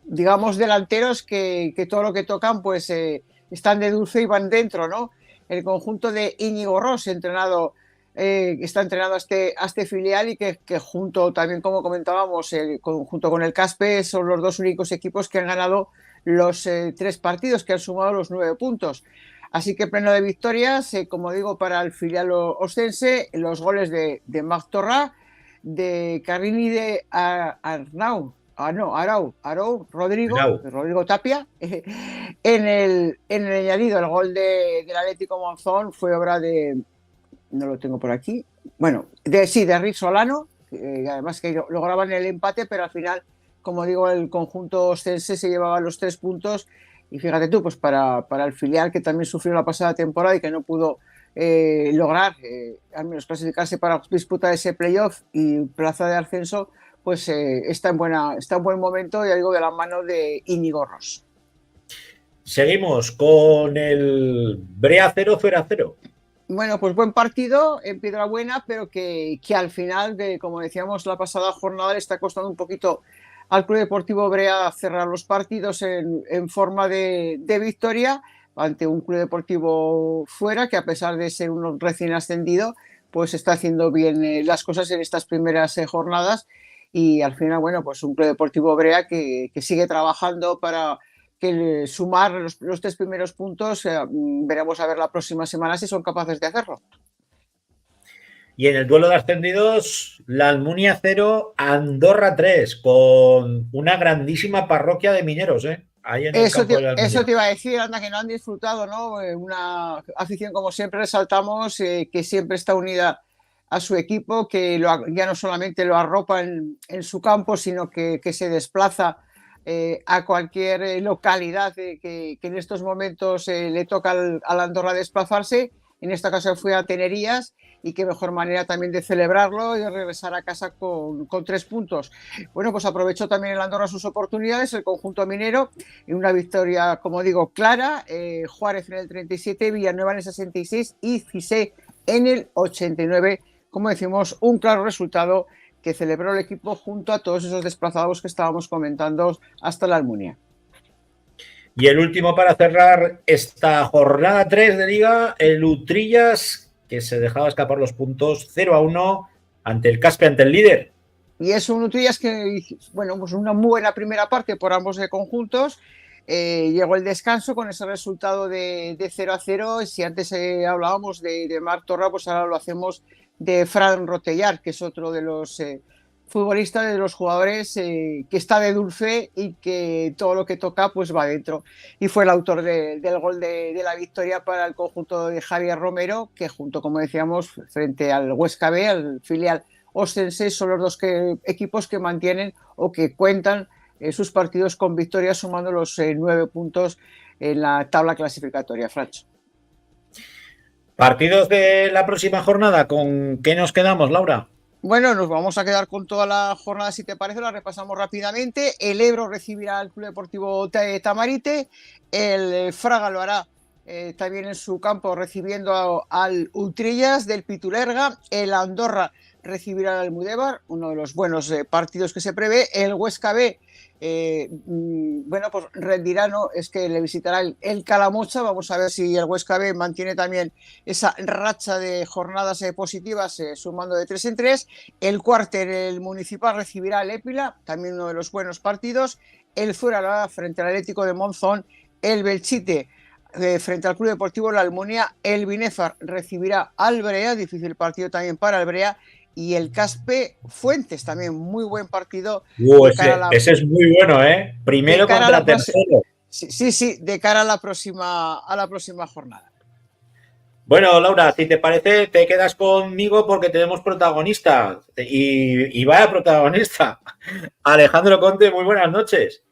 digamos, delanteros que todo lo que tocan, pues están de dulce y van dentro, ¿no? El conjunto de Íñigo Ross, está entrenado a este filial, y que junto, también como comentábamos, junto con el Caspe, son los 2 únicos equipos que han ganado los 3 partidos, que han sumado los 9 puntos. Así que pleno de victorias, como digo, para el filial ostense, los goles de Marc Torrà, de Carrini de Arnau, Rodrigo Tapia, en el añadido. El gol del Atlético Monzón fue obra de, no lo tengo por aquí, bueno, de Rick Solano, además que lograban el empate, pero al final, como digo, el conjunto ostense se llevaba los 3 puntos. Y fíjate tú, pues para el filial, que también sufrió la pasada temporada y que no pudo lograr al menos clasificarse para disputar ese playoff y plaza de ascenso, pues está en buen momento, ya digo, de la mano de Íñigo Ros. Seguimos con el Brea 0, Fera 0. Bueno, pues buen partido en Piedrabuena, pero que al final, como decíamos la pasada jornada, le está costando un poquito al Club Deportivo Brea cerrar los partidos en forma de victoria ante un Club Deportivo fuera, que a pesar de ser un recién ascendido, pues está haciendo bien las cosas en estas primeras jornadas. Y al final, bueno, pues un Club Deportivo Brea que sigue trabajando para que sumar los 3 primeros puntos. Veremos a ver la próxima semana si son capaces de hacerlo. Y en el duelo de ascendidos, la Almunia 0, Andorra 3, con una grandísima parroquia de mineros, ahí en el campo de la Almunia. Eso te iba a decir, anda, que no han disfrutado, ¿no? Una afición, como siempre resaltamos, que siempre está unida a su equipo, que ya no solamente lo arropa en su campo, sino que se desplaza a cualquier localidad que en estos momentos le toca al Andorra desplazarse. En esta ocasión fue a Tenerías, y qué mejor manera también de celebrarlo y de regresar a casa con 3 puntos. Bueno, pues aprovechó también el Andorra sus oportunidades, el conjunto minero, en una victoria, como digo, clara. Juárez en el 37, Villanueva en el 66 y Cissé en el 89. Como decimos, un claro resultado que celebró el equipo junto a todos esos desplazados que estábamos comentando hasta la Almunia. Y el último para cerrar esta jornada 3 de Liga, el Utrillas, que se dejaba escapar los puntos 0-1 ante el Caspe, ante el líder. Y es un Utrillas que, bueno, pues una muy buena primera parte por ambos conjuntos. Llegó el descanso con ese resultado de 0-0. Si antes hablábamos de Marc Torra, pues ahora lo hacemos de Fran Rotellar, que es otro de los futbolistas, de los jugadores que está de dulce y que todo lo que toca pues va dentro. Y fue el autor del gol de la victoria para el conjunto de Javier Romero, que junto, como decíamos, frente al Huesca B, al filial ostense, son los 2 equipos que mantienen o que cuentan sus partidos con victorias, sumando los 9 puntos en la tabla clasificatoria. Francho. Partidos de la próxima jornada, ¿con qué nos quedamos, Laura? Bueno, nos vamos a quedar con toda la jornada, si te parece, la repasamos rápidamente. El Ebro recibirá al Club Deportivo Tamarite, el Fraga lo hará también en su campo recibiendo al Utrillas del Pitulerga, el Andorra recibirá al Almudévar, uno de los buenos partidos que se prevé. El Huesca B, bueno, pues rendirá, ¿no? Es que le visitará el Calamocha. Vamos a ver si el Huesca B mantiene también esa racha de jornadas positivas, sumando de 3 en 3. El Cuarter, el Municipal, recibirá al Épila, también uno de los buenos partidos. El Zuera frente al Atlético de Monzón. El Belchite frente al Club Deportivo La Almunia. El Binéfar recibirá al Brea, difícil partido también para el Brea. Y el Caspe Fuentes, también muy buen partido. Ese es muy bueno, primero contra tercero. Sí, de cara a la próxima jornada. Bueno, Laura, si te parece, te quedas conmigo porque tenemos protagonista. Y vaya protagonista. Alejandro Conte, muy buenas noches.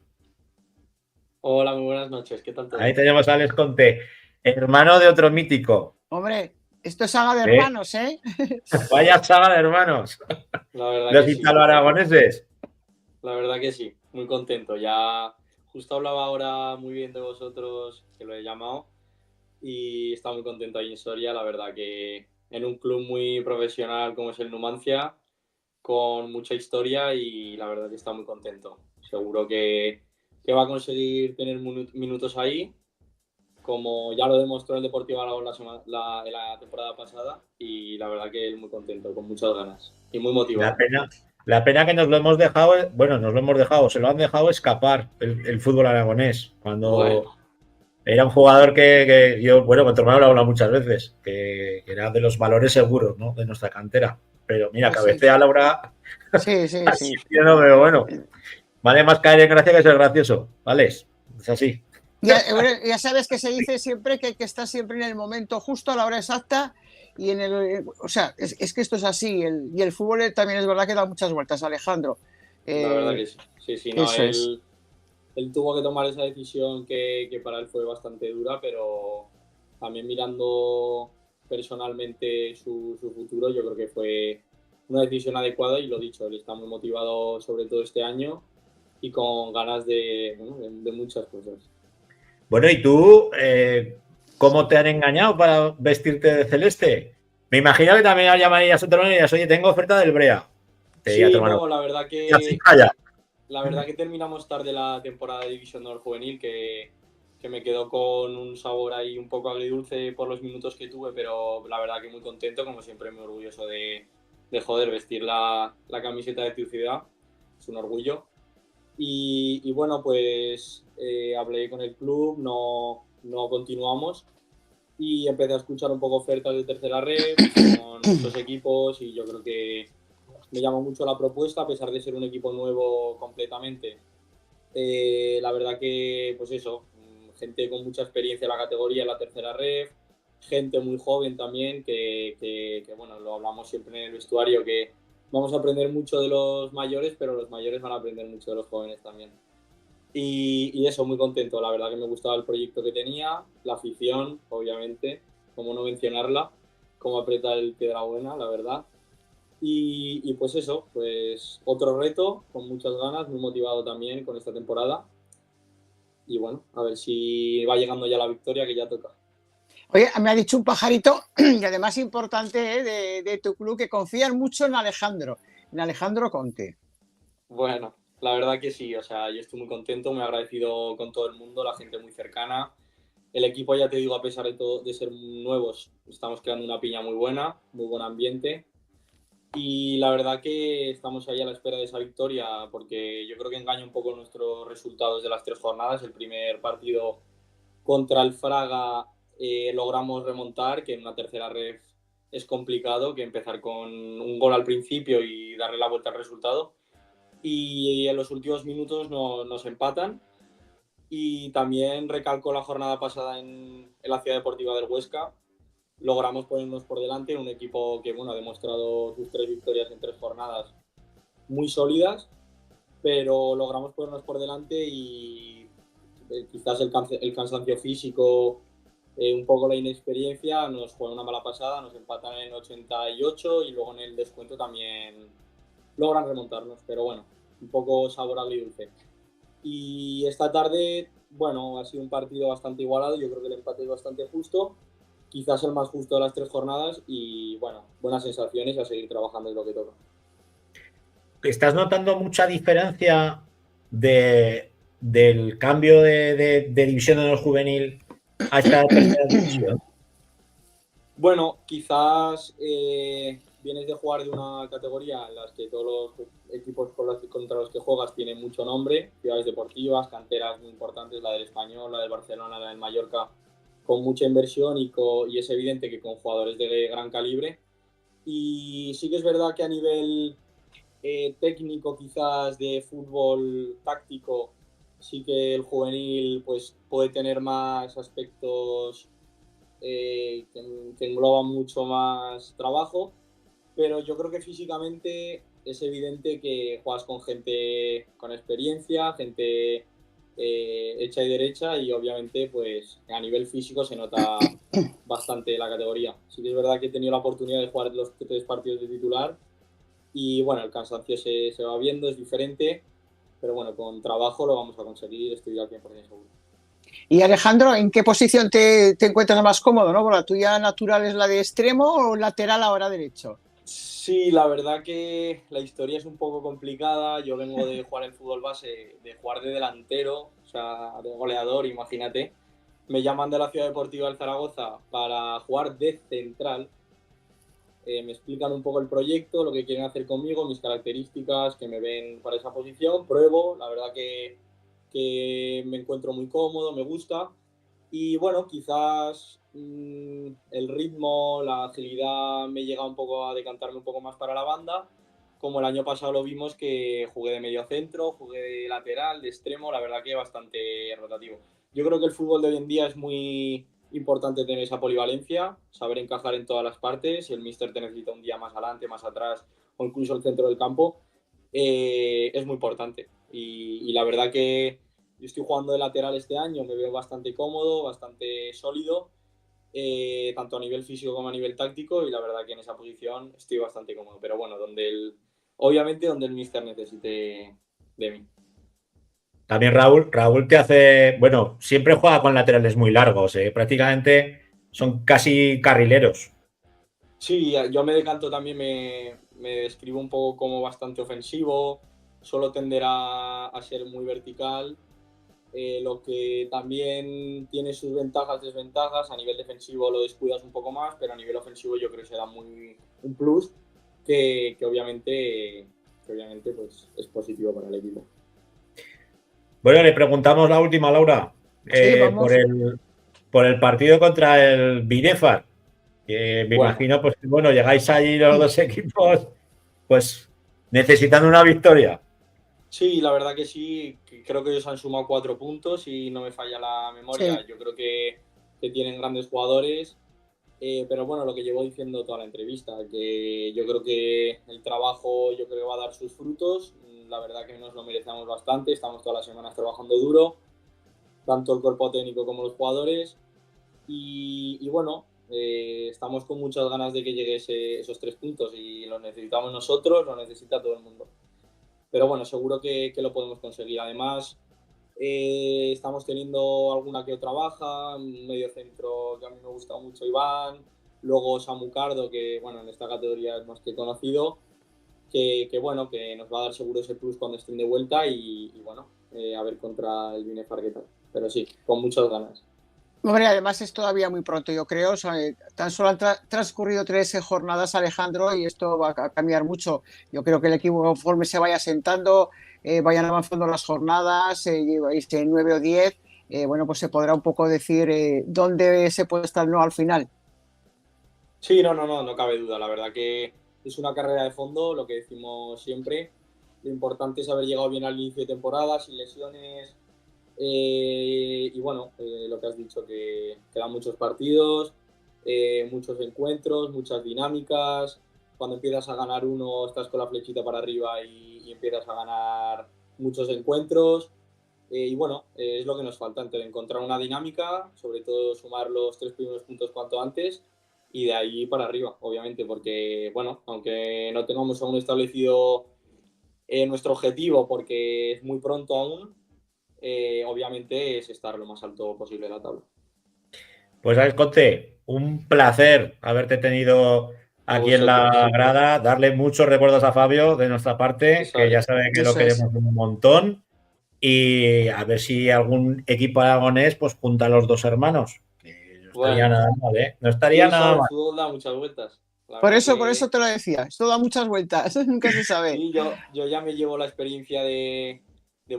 Hola, muy buenas noches. ¿Qué tal todo? Ahí tenemos a Alex Conte, hermano de otro mítico. Hombre, esto es saga de hermanos, ¿eh? Vaya saga de hermanos. La verdad Los que sí. italo-aragoneses. La verdad que sí, muy contento. Ya justo hablaba ahora muy bien de vosotros, que lo he llamado, y está muy contento ahí en Soria. La verdad que en un club muy profesional como es el Numancia, con mucha historia, y la verdad que está muy contento. Seguro que va a conseguir tener minutos ahí, como ya lo demostró el Deportivo Aragón la temporada pasada, y la verdad que muy contento, con muchas ganas y muy motivado. La pena que nos lo hemos dejado, se lo han dejado escapar el fútbol aragonés, cuando era un jugador que yo, con tu hermano lo he hablado muchas veces, que era de los valores seguros, ¿no?, de nuestra cantera. pero mira, Pues sí. cabecea Laura. Sí, sí, Así sí. que no, pero bueno, vale más caer en gracia que ser gracioso, ¿vale? Es así. Ya sabes que se dice siempre que hay que estar siempre en el momento justo, a la hora exacta. Y o sea, es que esto es así. Y el fútbol también es verdad que da muchas vueltas, Alejandro. La verdad que sí. Sí, sí, no, Eso es. él tuvo que tomar esa decisión que para él fue bastante dura, pero también mirando personalmente su futuro, yo creo que fue una decisión adecuada y lo dicho, él está muy motivado sobre todo este año y con ganas de muchas cosas. Bueno, ¿y tú cómo te han engañado para vestirte de celeste? Me imagino que también llamarías a tu hermano y dirías, oye, tengo oferta del Brea. Te diría tu Sí, hermano, no, la verdad y así que calla. terminamos tarde la temporada de División de Honor Juvenil, que me quedó con un sabor ahí un poco agridulce por los minutos que tuve, pero la verdad que muy contento, como siempre muy orgulloso de joder, vestir la camiseta de tu ciudad, es un orgullo. Y bueno, pues hablé con el club, no continuamos y empecé a escuchar un poco ofertas de tercera red con muchos equipos y yo creo que me llamó mucho la propuesta, a pesar de ser un equipo nuevo completamente. La verdad que, pues eso, gente con mucha experiencia en la categoría, en la tercera red, gente muy joven también, que bueno, lo hablamos siempre en el vestuario, que vamos a aprender mucho de los mayores, pero los mayores van a aprender mucho de los jóvenes también. Y eso, muy contento, la verdad que me gustaba el proyecto que tenía, la afición, obviamente, como no mencionarla, cómo aprieta el Piedrabuena, la verdad. Y pues eso, pues otro reto, con muchas ganas, muy motivado también con esta temporada. Y bueno, a ver si va llegando ya la victoria, que ya toca. Oye, me ha dicho un pajarito, y además importante, de tu club, que confían mucho en Alejandro Conte. Bueno, la verdad que sí, o sea, yo estoy muy contento, muy agradecido con todo el mundo, la gente muy cercana. El equipo, ya te digo, a pesar de todo, de ser nuevos, estamos creando una piña muy buena, muy buen ambiente. Y la verdad que estamos ahí a la espera de esa victoria, porque yo creo que engaña un poco nuestros resultados de las 3 jornadas. El primer partido contra el Fraga logramos remontar, que en una tercera ref es complicado, que empezar con un gol al principio y darle la vuelta al resultado. Y en los últimos minutos nos empatan. Y también recalco la jornada pasada en la Ciudad Deportiva del Huesca. Logramos ponernos por delante, un equipo que bueno, ha demostrado sus 3 victorias en 3 jornadas muy sólidas, pero logramos ponernos por delante y quizás el cansancio físico, un poco la inexperiencia, nos juega una mala pasada, nos empatan en el 88 y luego en el descuento también logran remontarnos, pero bueno, un poco sabor agridulce. Y esta tarde, bueno, ha sido un partido bastante igualado, yo creo que el empate es bastante justo, quizás el más justo de las 3 jornadas y bueno, buenas sensaciones y a seguir trabajando es lo que toca. ¿Estás notando mucha diferencia del cambio de división de honor juvenil a esta tercera división? Bueno, quizás vienes de jugar de una categoría en la que todos los equipos contra los que juegas tienen mucho nombre, ciudades deportivas, canteras muy importantes, la del Español, la del Barcelona, la del Mallorca, con mucha inversión y es evidente que con jugadores de gran calibre. Y sí que es verdad que a nivel técnico, quizás de fútbol táctico, sí que el juvenil pues, puede tener más aspectos que engloban mucho más trabajo, pero yo creo que físicamente es evidente que juegas con gente con experiencia, gente hecha y derecha y obviamente pues a nivel físico se nota bastante la categoría. Sí que es verdad que he tenido la oportunidad de jugar los 3 partidos de titular y bueno, el cansancio se va viendo, es diferente, pero bueno, con trabajo lo vamos a conseguir, estoy al 100% seguro. Y Alejandro, ¿en qué posición te encuentras más cómodo? ¿No? ¿La tuya natural es la de extremo o lateral ahora derecho? Sí, la verdad que la historia es un poco complicada. Yo vengo de jugar en fútbol base, de jugar de delantero, o sea, de goleador, imagínate. Me llaman de la Ciudad Deportiva del Zaragoza para jugar de central. Me explican un poco el proyecto, lo que quieren hacer conmigo, mis características, que me ven para esa posición. Pruebo, la verdad que me encuentro muy cómodo, me gusta. Y bueno, quizás el ritmo, la agilidad me llega un poco a decantarme un poco más para la banda, como el año pasado lo vimos que jugué de medio centro, jugué de lateral, de extremo, la verdad que bastante rotativo. Yo creo que el fútbol de hoy en día es muy importante tener esa polivalencia, saber encajar en todas las partes. Si el míster te necesita un día más adelante, más atrás o incluso el centro del campo, es muy importante. Y la verdad que yo estoy jugando de lateral este año, me veo bastante cómodo, bastante sólido, tanto a nivel físico como a nivel táctico, y la verdad que en esa posición estoy bastante cómodo. Pero bueno, obviamente donde el míster necesite de mí. También Raúl te hace, bueno, siempre juega con laterales muy largos, prácticamente son casi carrileros. Sí, yo me decanto también, me describo un poco como bastante ofensivo, suelo tender a ser muy vertical, lo que también tiene sus ventajas, desventajas. A nivel defensivo lo descuidas un poco más, pero a nivel ofensivo yo creo que será un plus que obviamente pues, es positivo para el equipo. Bueno, le preguntamos la última, Laura, Sí, vamos. por el partido contra el Binefar. Me Bueno. imagino, pues bueno, llegáis allí los dos equipos, pues necesitando una victoria. Sí, la verdad que sí, creo que ellos han sumado 4 puntos y no me falla la memoria. Sí. Yo creo que tienen grandes jugadores, pero bueno, lo que llevo diciendo toda la entrevista, que yo creo que el trabajo va a dar sus frutos. La verdad que nos lo merecemos bastante, estamos todas las semanas trabajando duro, tanto el cuerpo técnico como los jugadores, y bueno, estamos con muchas ganas de que llegue esos 3 puntos, y los necesitamos nosotros, lo necesita todo el mundo. Pero bueno, seguro que lo podemos conseguir. Además, estamos teniendo alguna que otra baja, un medio centro que a mí me gusta mucho, Iván, luego Samu Cardo, que bueno, en esta categoría es más que conocido, que bueno, que nos va a dar seguro ese plus cuando estén de vuelta, y bueno, a ver contra el Binefar qué tal. Pero sí, con muchas ganas. Hombre, además es todavía muy pronto, yo creo. O sea, tan solo han transcurrido 3 jornadas, Alejandro, y esto va a cambiar mucho. Yo creo que el equipo, conforme se vaya sentando, vayan avanzando las jornadas, lleváis 9 o 10, bueno, pues se podrá un poco decir dónde se puede estar no al final. Sí, no cabe duda. La verdad que es una carrera de fondo, lo que decimos siempre. Lo importante es haber llegado bien al inicio de temporada, sin lesiones. Y bueno, lo que has dicho, que quedan muchos partidos, muchos encuentros, muchas dinámicas. Cuando empiezas a ganar uno, estás con la flechita para arriba y empiezas a ganar muchos encuentros. Y bueno, es lo que nos falta, encontrar una dinámica, sobre todo sumar los 3 primeros puntos cuanto antes, y de ahí para arriba, obviamente, porque bueno, aunque no tengamos aún establecido nuestro objetivo, porque es muy pronto aún, obviamente es estar lo más alto posible en la tabla. Pues Alex Conte, un placer haberte tenido aquí en la grada, darle muchos recuerdos a Fabio de nuestra parte, que ya sabe que lo queremos un montón, y a ver si algún equipo aragonés pues junta a los dos hermanos. No estaría nada mal, ¿eh? No estaría nada mal. El fútbol da muchas vueltas. Por eso te lo decía, esto da muchas vueltas, nunca se sabe. Sí, yo ya me llevo la experiencia de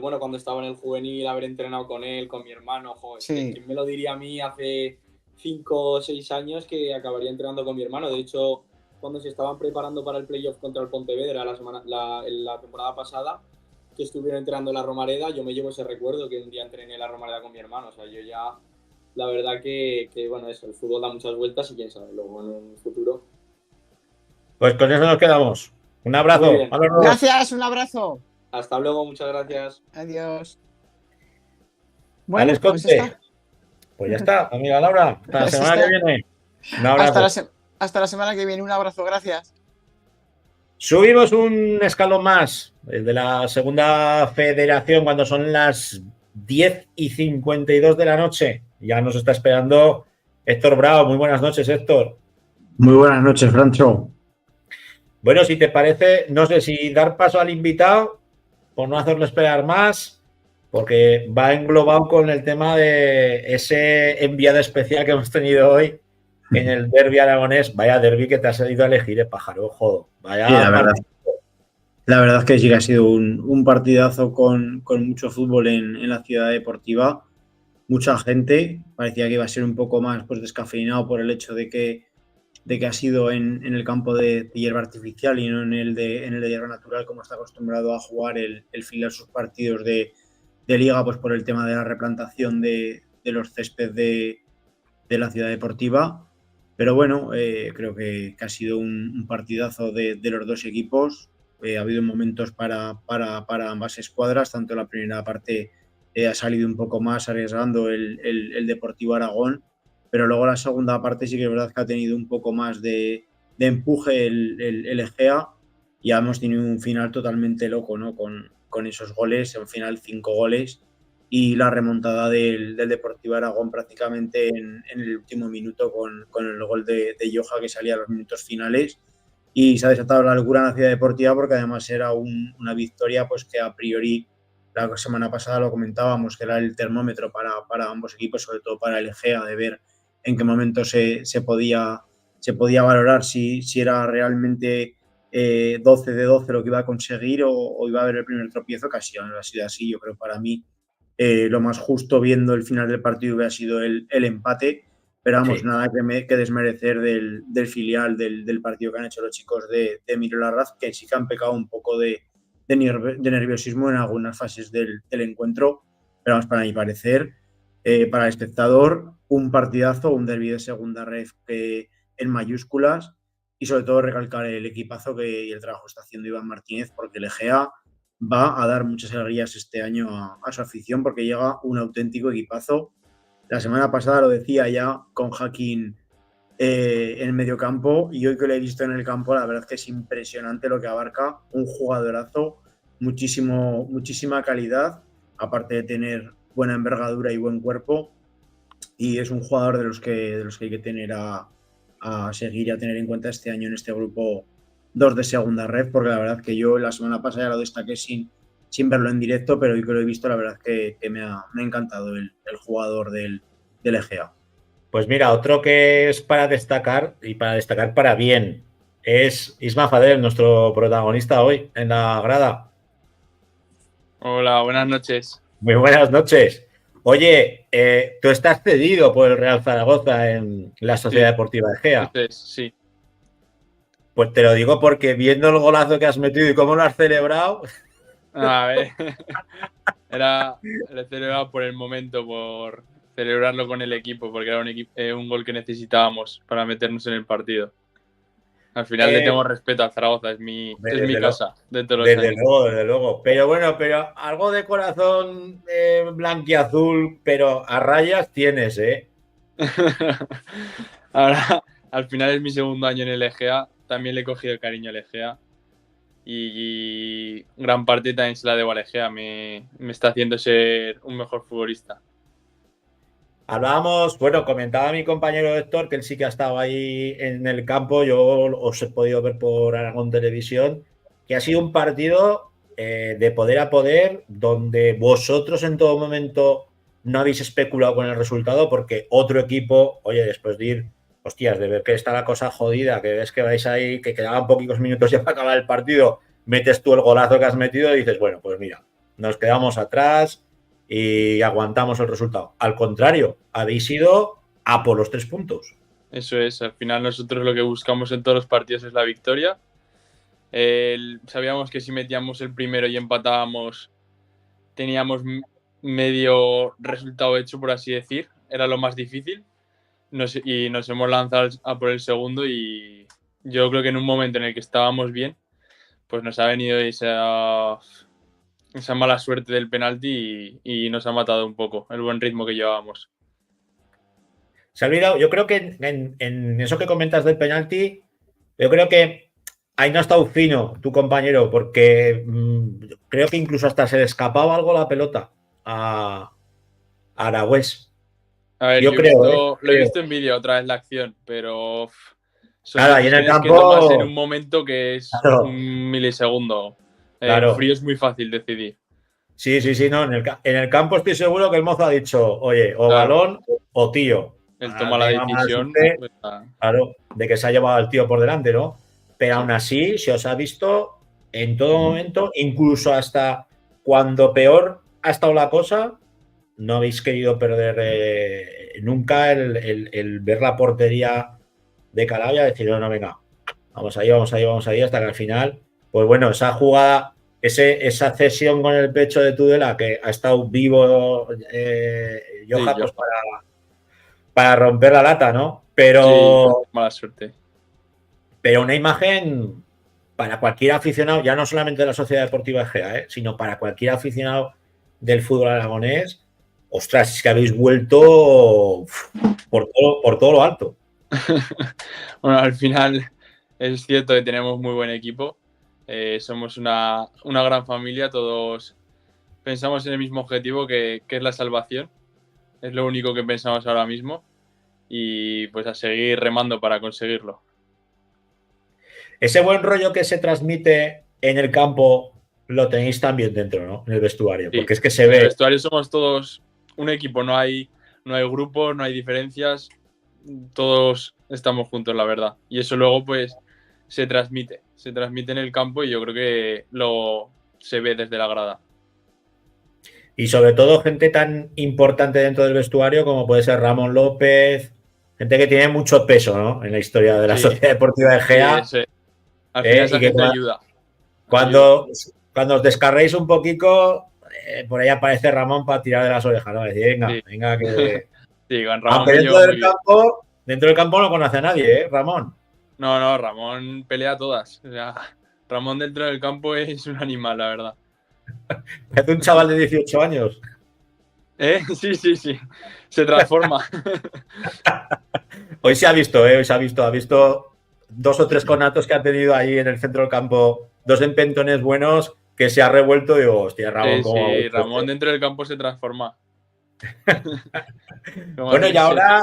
bueno, cuando estaba en el juvenil, haber entrenado con él, con mi hermano. Joder, Sí. ¿Quién me lo diría a mí hace 5 o 6 años que acabaría entrenando con mi hermano? De hecho, cuando se estaban preparando para el playoff contra el Pontevedra la temporada pasada, que estuvieron entrenando en la Romareda, yo me llevo ese recuerdo que un día entrené en la Romareda con mi hermano. O sea, yo ya, la verdad que bueno, eso, el fútbol da muchas vueltas, y quién sabe, luego en un futuro. Pues con eso nos quedamos. Un abrazo. Gracias, un abrazo. Hasta luego, muchas gracias. Adiós. Bueno, Alex Conte. Pues ya está, amiga Laura. Hasta la semana que viene. Un abrazo. Hasta la semana que viene. Un abrazo, gracias. Subimos un escalón más, el de la segunda federación, cuando son las 10:52 de la noche. Ya nos está esperando Héctor Bravo. Muy buenas noches, Héctor. Muy buenas noches, Francho. Bueno, si te parece, no sé si dar paso al invitado, por no hacerlo esperar más, porque va englobado con el tema de ese enviado especial que hemos tenido hoy en el derbi aragonés. Vaya derbi que te has ido a elegir, pájaro, jodo. Vaya. Sí, la verdad es que sí que ha sido un partidazo con mucho fútbol en la ciudad deportiva. mucha gente. Parecía que iba a ser un poco más pues, descafeinado por el hecho de que ha sido en el campo de hierba artificial y no en el de hierba natural, como está acostumbrado a jugar el filial sus partidos de liga, pues por el tema de la replantación de los césped de la ciudad deportiva. Pero bueno, creo que ha sido un partidazo de los dos equipos. Ha habido momentos para ambas escuadras, tanto en la primera parte ha salido un poco más arriesgando el Deportivo Aragón, pero luego la segunda parte sí que es verdad que ha tenido un poco más de empuje el Egea y hemos tenido un final totalmente loco, ¿no? Con esos goles, al final 5 goles y la remontada del Deportivo Aragón prácticamente en el último minuto con el gol de Joha que salía a los minutos finales. Y se ha desatado la locura en la ciudad deportiva porque además era una victoria pues que a priori la semana pasada lo comentábamos que era el termómetro para ambos equipos, sobre todo para el Egea, de ver en qué momento se podía valorar si era realmente 12 de 12 lo que iba a conseguir o iba a haber el primer tropiezo, que ha sido así. Yo creo para mí lo más justo viendo el final del partido hubiera sido el empate, pero vamos, sí, nada que desmerecer del filial del partido que han hecho los chicos de Emilio Larraz, que sí que han pecado un poco de nerviosismo en algunas fases del encuentro, pero vamos, para mi parecer, para el espectador, un partidazo, un derbi de segunda ref en mayúsculas y sobre todo recalcar el equipazo y el trabajo que está haciendo Iván Martínez, porque el Egea va a dar muchas alegrías este año a su afición porque llega un auténtico equipazo. La semana pasada lo decía ya con Hakim en el mediocampo y hoy que lo he visto en el campo, la verdad es que es impresionante lo que abarca, un jugadorazo, muchísima calidad, aparte de tener buena envergadura y buen cuerpo, y es un jugador de los que hay que tener a seguir y a tener en cuenta este año en este grupo 2 de segunda red, porque la verdad que yo la semana pasada ya lo destaqué sin verlo en directo, pero hoy que lo he visto la verdad que me ha encantado el jugador del Egea. Pues mira, otro que es para destacar y para destacar para bien es Isma Fadel, nuestro protagonista hoy en la grada. Hola, buenas noches. Muy buenas noches. Oye, tú estás cedido por el Real Zaragoza en la Sociedad Deportiva Egea. Sí. Pues te lo digo porque viendo el golazo que has metido y cómo lo has celebrado. A ver, lo he celebrado por el momento, por celebrarlo con el equipo, porque era un gol que necesitábamos para meternos en el partido. Al final le tengo respeto al Zaragoza, es mi casa. Desde luego. Pero bueno, algo de corazón blanquiazul, pero a rayas tienes, ¿eh? Ahora, al final es mi segundo año en el Egea, también le he cogido el cariño al Egea y gran parte también se la debo al Egea, me está haciendo ser un mejor futbolista. Hablábamos, comentaba mi compañero Héctor que él sí que ha estado ahí en el campo, yo os he podido ver por Aragón Televisión, que ha sido un partido de poder a poder, donde vosotros en todo momento no habéis especulado con el resultado, porque otro equipo, oye, después de ir, hostias, de ver que está la cosa jodida, que ves que vais ahí, que quedaban poquitos minutos ya para acabar el partido, metes tú el golazo que has metido y dices, bueno, pues mira, nos quedamos atrás y aguantamos el resultado. Al contrario, habéis ido a por los 3 puntos. Eso es, al final nosotros lo que buscamos en todos los partidos es la victoria. Sabíamos que si metíamos el primero y empatábamos, teníamos medio resultado hecho, por así decir. Era lo más difícil. Y nos hemos lanzado a por el segundo y yo creo que en un momento en el que estábamos bien, pues nos ha venido esa mala suerte del penalti y nos ha matado un poco el buen ritmo que llevábamos. Se ha olvidado, yo creo que en eso que comentas del penalti, yo creo que ahí no ha estado fino tu compañero, porque creo que incluso hasta se le escapaba algo la pelota a Aragüés. A ver, yo creo, lo he visto en vídeo otra vez la acción, pero claro, ahí en el campo que tomas en un momento que es un milisegundo. Claro. Frío es muy fácil decidir. Sí, no, en el campo estoy seguro que el mozo ha dicho, oye, o balón o tío. Él toma la decisión. Claro, de que se ha llevado al tío por delante, ¿no? Pero aún así, se os ha visto en todo momento, incluso hasta cuando peor ha estado la cosa, no habéis querido perder nunca el ver la portería de Calabria, decir, no, venga, vamos ahí, hasta que al final, pues bueno, esa jugada, esa cesión con el pecho de Tudela, que ha estado vivo Johan, pues para romper la lata, ¿no? Pero sí, mala suerte. Pero una imagen para cualquier aficionado, ya no solamente de la Sociedad Deportiva Egea, sino para cualquier aficionado del fútbol aragonés. Ostras, es que habéis vuelto por todo lo alto. Bueno, al final es cierto que tenemos muy buen equipo. Somos una gran familia, todos pensamos en el mismo objetivo que es la salvación. Es lo único que pensamos ahora mismo y pues a seguir remando para conseguirlo. Ese buen rollo que se transmite en el campo lo tenéis también dentro, ¿no? En el vestuario, Sí, porque es que se ve. En el vestuario somos todos un equipo, no hay grupos, no hay diferencias, todos estamos juntos, la verdad. Y eso luego pues se transmite en el campo y yo creo que se ve desde la grada. Y sobre todo gente tan importante dentro del vestuario como puede ser Ramón López, gente que tiene mucho peso, ¿no? En la historia de la Sociedad Deportiva de Egea. Sí, al final esa gente ayuda. Cuando os descarréis un poquito, por ahí aparece Ramón para tirar de las orejas, ¿no? Decir, venga, que... Sí, con Ramón. Aunque dentro del campo no conoce a nadie, ¿eh, Ramón? No, Ramón pelea todas. O sea, Ramón dentro del campo es un animal, la verdad. Es un chaval de 18 años. Sí. Se transforma. Hoy se ha visto, ha visto 2 o 3 conatos que ha tenido ahí en el centro del campo, 2 empentones buenos que se ha revuelto y digo, hostia, Ramón, ¿cómo sí, Ramón dentro del campo se transforma. Bueno, y ahora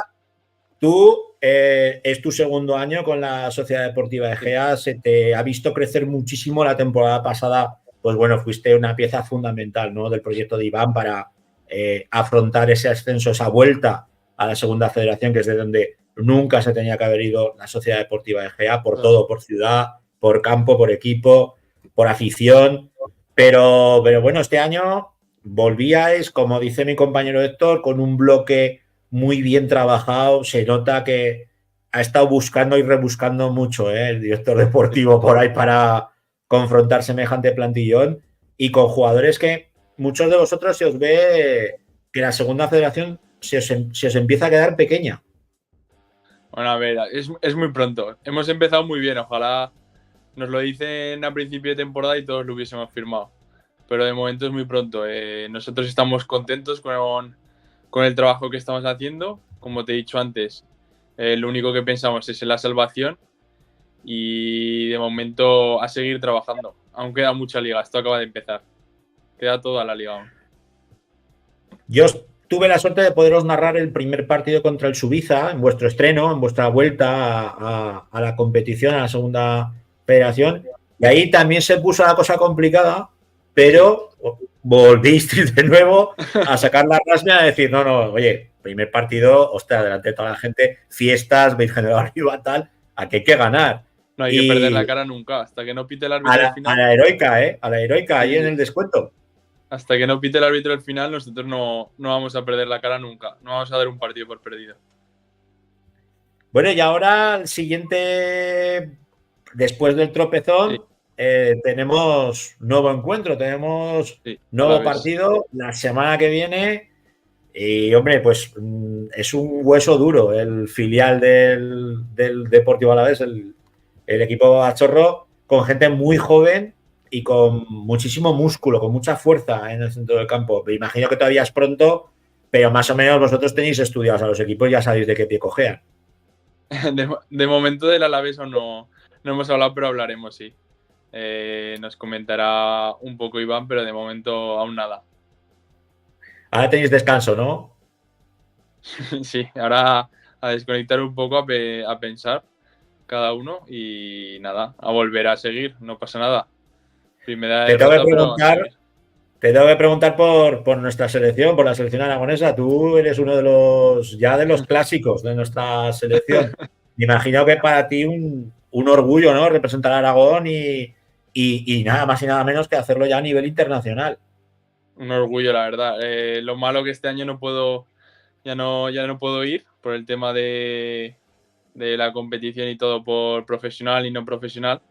tú es tu segundo año con la Sociedad Deportiva Egea, se te ha visto crecer muchísimo la temporada pasada, pues bueno, fuiste una pieza fundamental, ¿no? Del proyecto de Iván para afrontar ese ascenso, esa vuelta a la segunda federación, que es de donde nunca se tenía que haber ido la Sociedad Deportiva Egea, por todo, por ciudad, por campo, por equipo, por afición. Pero bueno, este año volvíais, como dice mi compañero Héctor, con un bloque muy bien trabajado. Se nota que ha estado buscando y rebuscando mucho el director deportivo por ahí para confrontar semejante plantillón y con jugadores que muchos de vosotros se os ve que la segunda federación se os empieza a quedar pequeña. Bueno, a ver, es muy pronto. Hemos empezado muy bien, ojalá nos lo dicen a principio de temporada y todos lo hubiésemos firmado. Pero de momento es muy pronto. Nosotros estamos contentos con el trabajo que estamos haciendo. Como te he dicho antes, lo único que pensamos es en la salvación y de momento a seguir trabajando. Aún queda mucha liga, esto acaba de empezar. Queda toda la liga aún. Yo tuve la suerte de poderos narrar el primer partido contra el Subiza en vuestro estreno, en vuestra vuelta a la competición, a la segunda federación. Y ahí también se puso la cosa complicada, pero volvisteis de nuevo a sacar la rasmia y a decir, no, oye, primer partido, ostras, delante de toda la gente, fiestas, Virgen de la Arriba, tal, aquí hay que ganar. No hay que perder la cara nunca, hasta que no pite el árbitro al final. A la heroica, ahí en el descuento. Hasta que no pite el árbitro al final, nosotros no vamos a perder la cara nunca. No vamos a dar un partido por perdido. Bueno, y ahora el siguiente, después del tropezón, tenemos nuevo encuentro, tenemos nuevo partido la semana que viene. Y, hombre, pues es un hueso duro el filial del Deportivo Alavés, el equipo Bachorro, con gente muy joven y con muchísimo músculo, con mucha fuerza en el centro del campo. Me imagino que todavía es pronto, pero más o menos vosotros tenéis estudiados a los equipos y ya sabéis de qué pie cojean. De momento del Alavés no hemos hablado, pero hablaremos, sí. Nos comentará un poco Iván, pero de momento aún nada. Ahora tenéis descanso, ¿no? Sí, ahora a desconectar un poco, a pensar cada uno y nada, a volver a seguir, no pasa nada. Te tengo que preguntar por nuestra selección, por la selección aragonesa. Tú eres uno de los clásicos de nuestra selección. Me imagino que para ti un orgullo, ¿no? Representar a Aragón y nada más y nada menos que hacerlo ya a nivel internacional. un orgullo, la verdad. Lo malo que este año ya no puedo ir por el tema de la competición y todo por profesional y no profesional,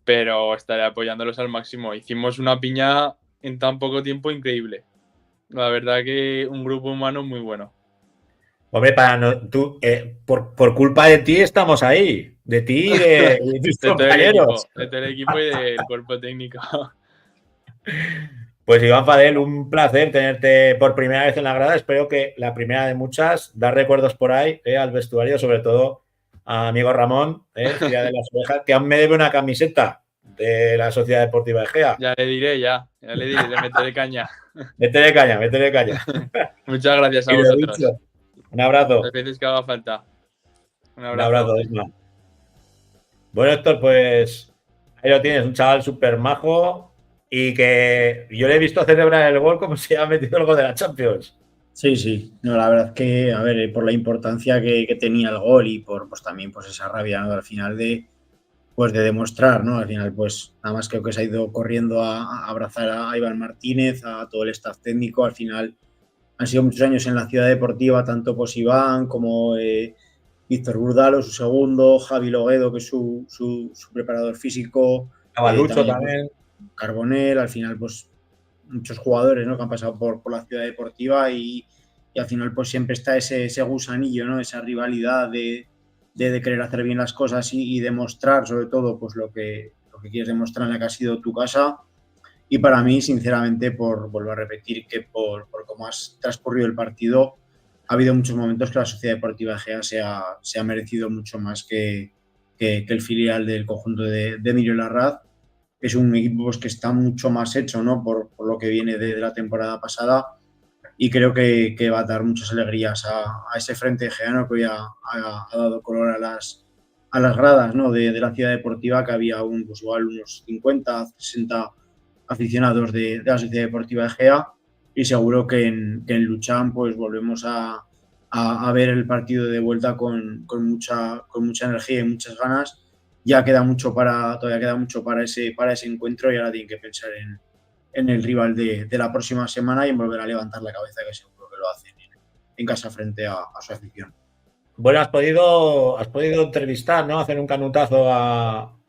pero estaré apoyándolos al máximo. Hicimos una piña en tan poco tiempo increíble. La verdad que un grupo humano muy bueno. Hombre, por culpa de ti estamos ahí. De ti y de tus compañeros. De todo el equipo y del cuerpo técnico. Pues Iván Fadel, un placer tenerte por primera vez en la grada. Espero que la primera de muchas, dar recuerdos por ahí al vestuario, sobre todo a amigo Ramón, Cría de las Ovejas, que aún me debe una camiseta de la Sociedad Deportiva Egea. Ya le diré, le meteré caña. Métele caña. Muchas gracias a vosotros. Dicho. Un abrazo. Las veces que haga falta. Un abrazo. Bueno, Héctor, pues ahí lo tienes, un chaval súper majo y que yo le he visto celebrar el gol como si ha metido el gol de la Champions. Sí. No, la verdad que, a ver, por la importancia que tenía el gol y por pues también pues esa rabia, ¿no? Al final de demostrar, ¿no? Al final, pues nada más creo que se ha ido corriendo a abrazar a Iván Martínez, a todo el staff técnico. Al final han sido muchos años en la Ciudad Deportiva, tanto pues Iván como Víctor Burdalo, su segundo, Javi Loguedo, que es su preparador físico. Cavalucho también. Carbonell, al final, pues muchos jugadores, ¿no? Que han pasado por la Ciudad Deportiva y al final, pues siempre está ese gusanillo, ¿no? Esa rivalidad de querer hacer bien las cosas y demostrar, sobre todo, pues lo que quieres demostrar en la que ha sido tu casa. Y para mí, sinceramente, vuelvo a repetir que por cómo has transcurrido el partido, ha habido muchos momentos que la Sociedad Deportiva Egea se ha merecido mucho más que el filial del conjunto de Emilio Larraz. Es un equipo pues, que está mucho más hecho, ¿no? Por lo que viene de la temporada pasada, y creo que va a dar muchas alegrías a ese frente egeano que hoy ha dado color a las gradas, ¿no? de la Ciudad Deportiva, que había pues igual unos 50, 60 aficionados de la Sociedad Deportiva Egea, y seguro que en Luchán pues volvemos a ver el partido de vuelta con mucha energía y muchas ganas. Todavía queda mucho para ese encuentro, y ahora tienen que pensar en el rival de la próxima semana y en volver a levantar la cabeza, que seguro que lo hacen en casa frente a su afición. Bueno, has podido entrevistar, ¿no? Hacer un canutazo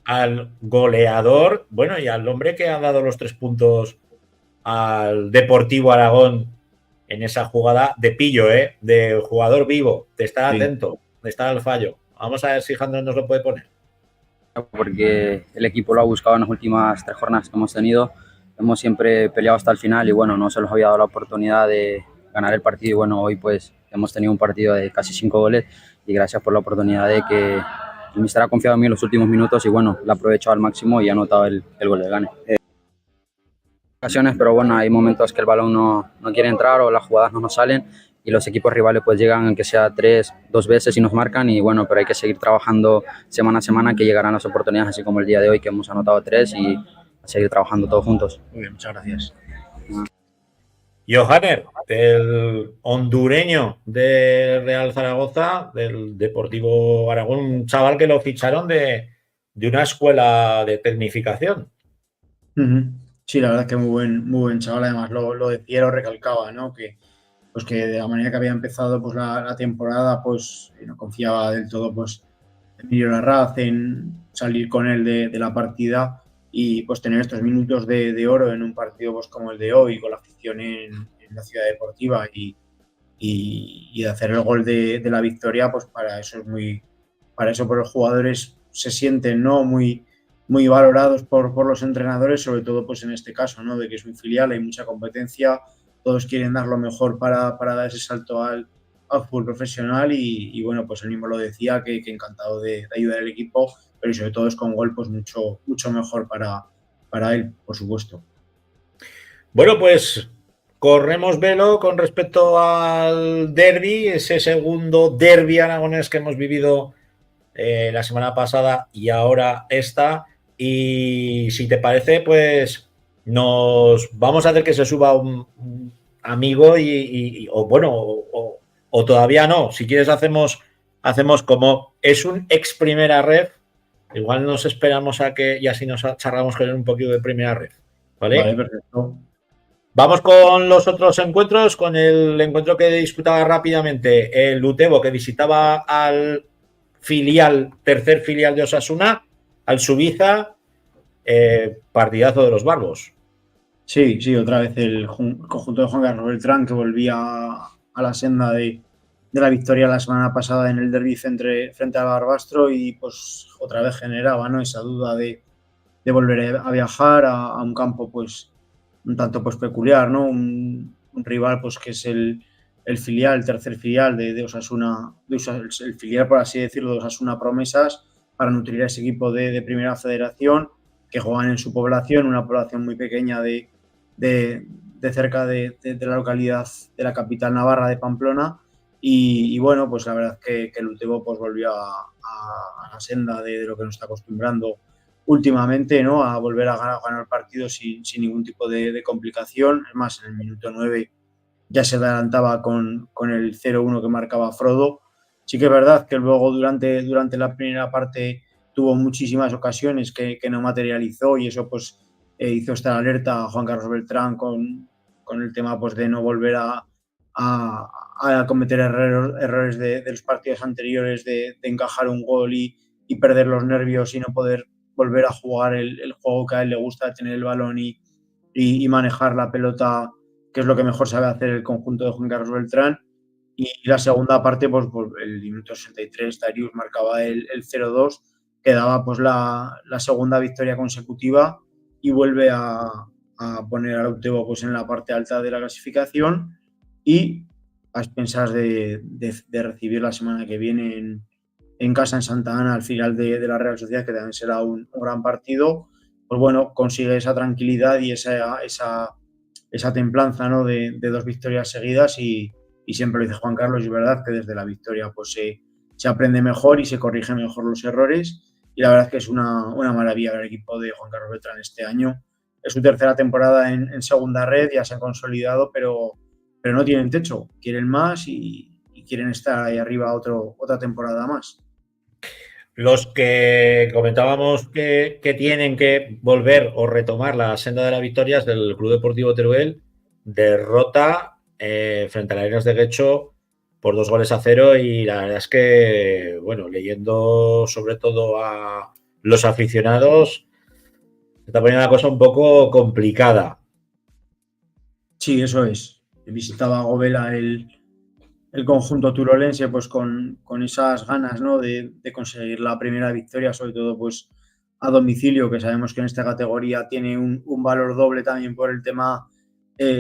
al goleador, bueno, y al hombre que ha dado los 3 puntos al Deportivo Aragón en esa jugada de pillo, de jugador vivo, de estar atento, de estar al fallo. Vamos a ver si Jandro nos lo puede poner. Porque el equipo lo ha buscado en las últimas 3 jornadas que hemos tenido. Hemos siempre peleado hasta el final y bueno, no se nos había dado la oportunidad de ganar el partido, y bueno, hoy pues hemos tenido un partido de casi 5 goles, y gracias por la oportunidad de que el míster ha confiado en mí en los últimos minutos y bueno, la he aprovechado al máximo y he anotado el gol de gane. Ocasiones, pero bueno, hay momentos que el balón no quiere entrar o las jugadas no nos salen y los equipos rivales pues llegan, aunque sea 2 veces, y nos marcan, y bueno, pero hay que seguir trabajando semana a semana, que llegarán las oportunidades, así como el día de hoy que hemos anotado 3, y a seguir trabajando todos juntos. Muy bien, muchas gracias. Johanner, el hondureño de Real Zaragoza, del Deportivo Aragón, un chaval que lo ficharon de una escuela de tecnificación. Sí, la verdad que muy buen chaval, además lo decía, lo recalcaba, ¿no? Que de la manera que había empezado pues la temporada, pues no confiaba del todo pues Emilio Larraz en salir con él de la partida, y pues tener estos minutos de oro en un partido pues como el de hoy, con la afición en la Ciudad Deportiva, y de hacer el gol de la victoria, pues para eso pues los jugadores se sienten, ¿no? muy valorados por los entrenadores, sobre todo pues en este caso, ¿no? De que es un filial, hay mucha competencia, todos quieren dar lo mejor para dar ese salto al fútbol profesional, y bueno, pues él mismo lo decía, que encantado de ayudar al equipo, pero sobre todo es con gol pues mucho mejor para él, por supuesto. Bueno, pues corremos velo con respecto al derbi, ese segundo derbi aragonés que hemos vivido la semana pasada y ahora esta. Y si te parece, pues nos vamos a hacer que se suba un amigo o todavía no. Si quieres hacemos como es un ex primera ref, igual nos esperamos a que y así nos charlamos con él un poquito de primera ref. ¿Vale? Vale, perfecto. Vamos con los otros encuentros, con el encuentro que disputaba rápidamente el Utebo, que visitaba al tercer filial de Osasuna, al Subiza, partidazo de los barbos. Sí, otra vez el conjunto de Juan Carlos Beltrán, que volvía a la senda de la victoria la semana pasada en el derbi frente al Barbastro, y pues otra vez generaba, ¿no?, esa duda de volver a viajar a un campo pues un tanto pues peculiar, ¿no? Un rival pues que es el filial, el tercer filial de Osasuna, el filial, por así decirlo, de Osasuna Promesas, para nutrir a ese equipo de Primera Federación, que juegan en su población, una población muy pequeña de cerca de la localidad de la capital navarra de Pamplona. Y bueno, pues la verdad que el Utebo pues volvió a la senda de lo que nos está acostumbrando últimamente, ¿no?, a volver a ganar partidos sin ningún tipo de complicación. Es más, en el minuto 9 ya se adelantaba con el 0-1 que marcaba Frodo. Sí que es verdad que luego durante la primera parte tuvo muchísimas ocasiones que no materializó, y eso pues hizo estar alerta a Juan Carlos Beltrán con el tema pues de no volver a cometer errores de los partidos anteriores, de encajar un gol y perder los nervios y no poder volver a jugar el juego que a él le gusta, tener el balón y manejar la pelota, que es lo que mejor sabe hacer el conjunto de Juan Carlos Beltrán. Y la segunda parte, pues el minuto 63, Darius marcaba el 0-2, que daba pues la segunda victoria consecutiva y vuelve a poner al Utebo pues en la parte alta de la clasificación, y a expensas de recibir la semana que viene en casa, en Santa Ana, al final de la Real Sociedad, que también será un gran partido. Pues bueno, consigue esa tranquilidad y esa templanza, ¿no?, de 2 victorias seguidas, y siempre lo dice Juan Carlos, y es verdad que desde la victoria pues se aprende mejor y se corrigen mejor los errores, y la verdad es que es una maravilla ver el equipo de Juan Carlos Beltrán este año. Es su tercera temporada en segunda red, ya se han consolidado, pero no tienen techo, quieren más y quieren estar ahí arriba otra temporada más. Los que comentábamos que tienen que volver o retomar la senda de las victorias del Club Deportivo Teruel, derrota frente a las Arenas de Guecho por 2-0, y la verdad es que, bueno, leyendo sobre todo a los aficionados, se está poniendo la cosa un poco complicada. Sí, eso es. Visitaba Govela el conjunto turolense pues con esas ganas, ¿no?, de conseguir la primera victoria, sobre todo pues a domicilio, que sabemos que en esta categoría tiene un valor doble también por el tema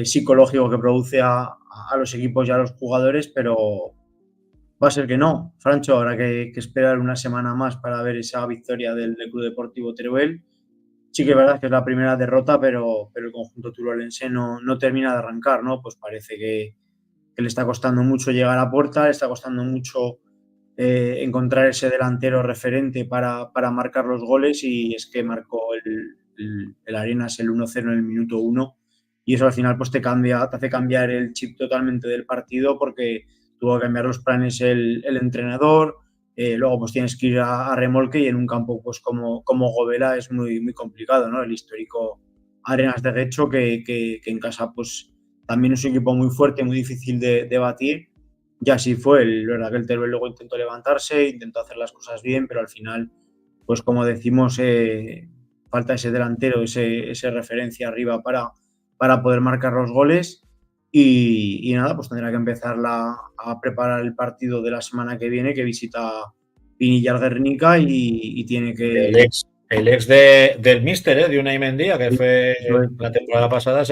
psicológico que produce a los equipos y a los jugadores, pero va a ser que no. Francho, habrá que esperar una semana más para ver esa victoria del Club Deportivo Teruel. Sí que es verdad que es la primera derrota, pero el conjunto turolense no termina de arrancar, ¿no? Pues parece que le está costando mucho llegar a puerta, le está costando mucho encontrar ese delantero referente para marcar los goles, y es que marcó el Arenas el 1-0 en el minuto 1, y eso al final pues te hace cambiar el chip totalmente del partido, porque tuvo que cambiar los planes el entrenador. Luego pues tienes que ir a remolque, y en un campo pues como Govela es muy, muy complicado, ¿no? El histórico Arenas de Guecho, que en casa pues también es un equipo muy fuerte, muy difícil de batir. Y así fue. Verdad que el Teruel luego intentó levantarse, intentó hacer las cosas bien, pero al final, pues como decimos, falta ese delantero, ese referencia arriba para poder marcar los goles. Y nada, pues tendrá que empezar a preparar el partido de la semana que viene, que visita Pinillas Guernica, y tiene que... El ex del míster, de Unai Mendía, que fue la temporada pasada,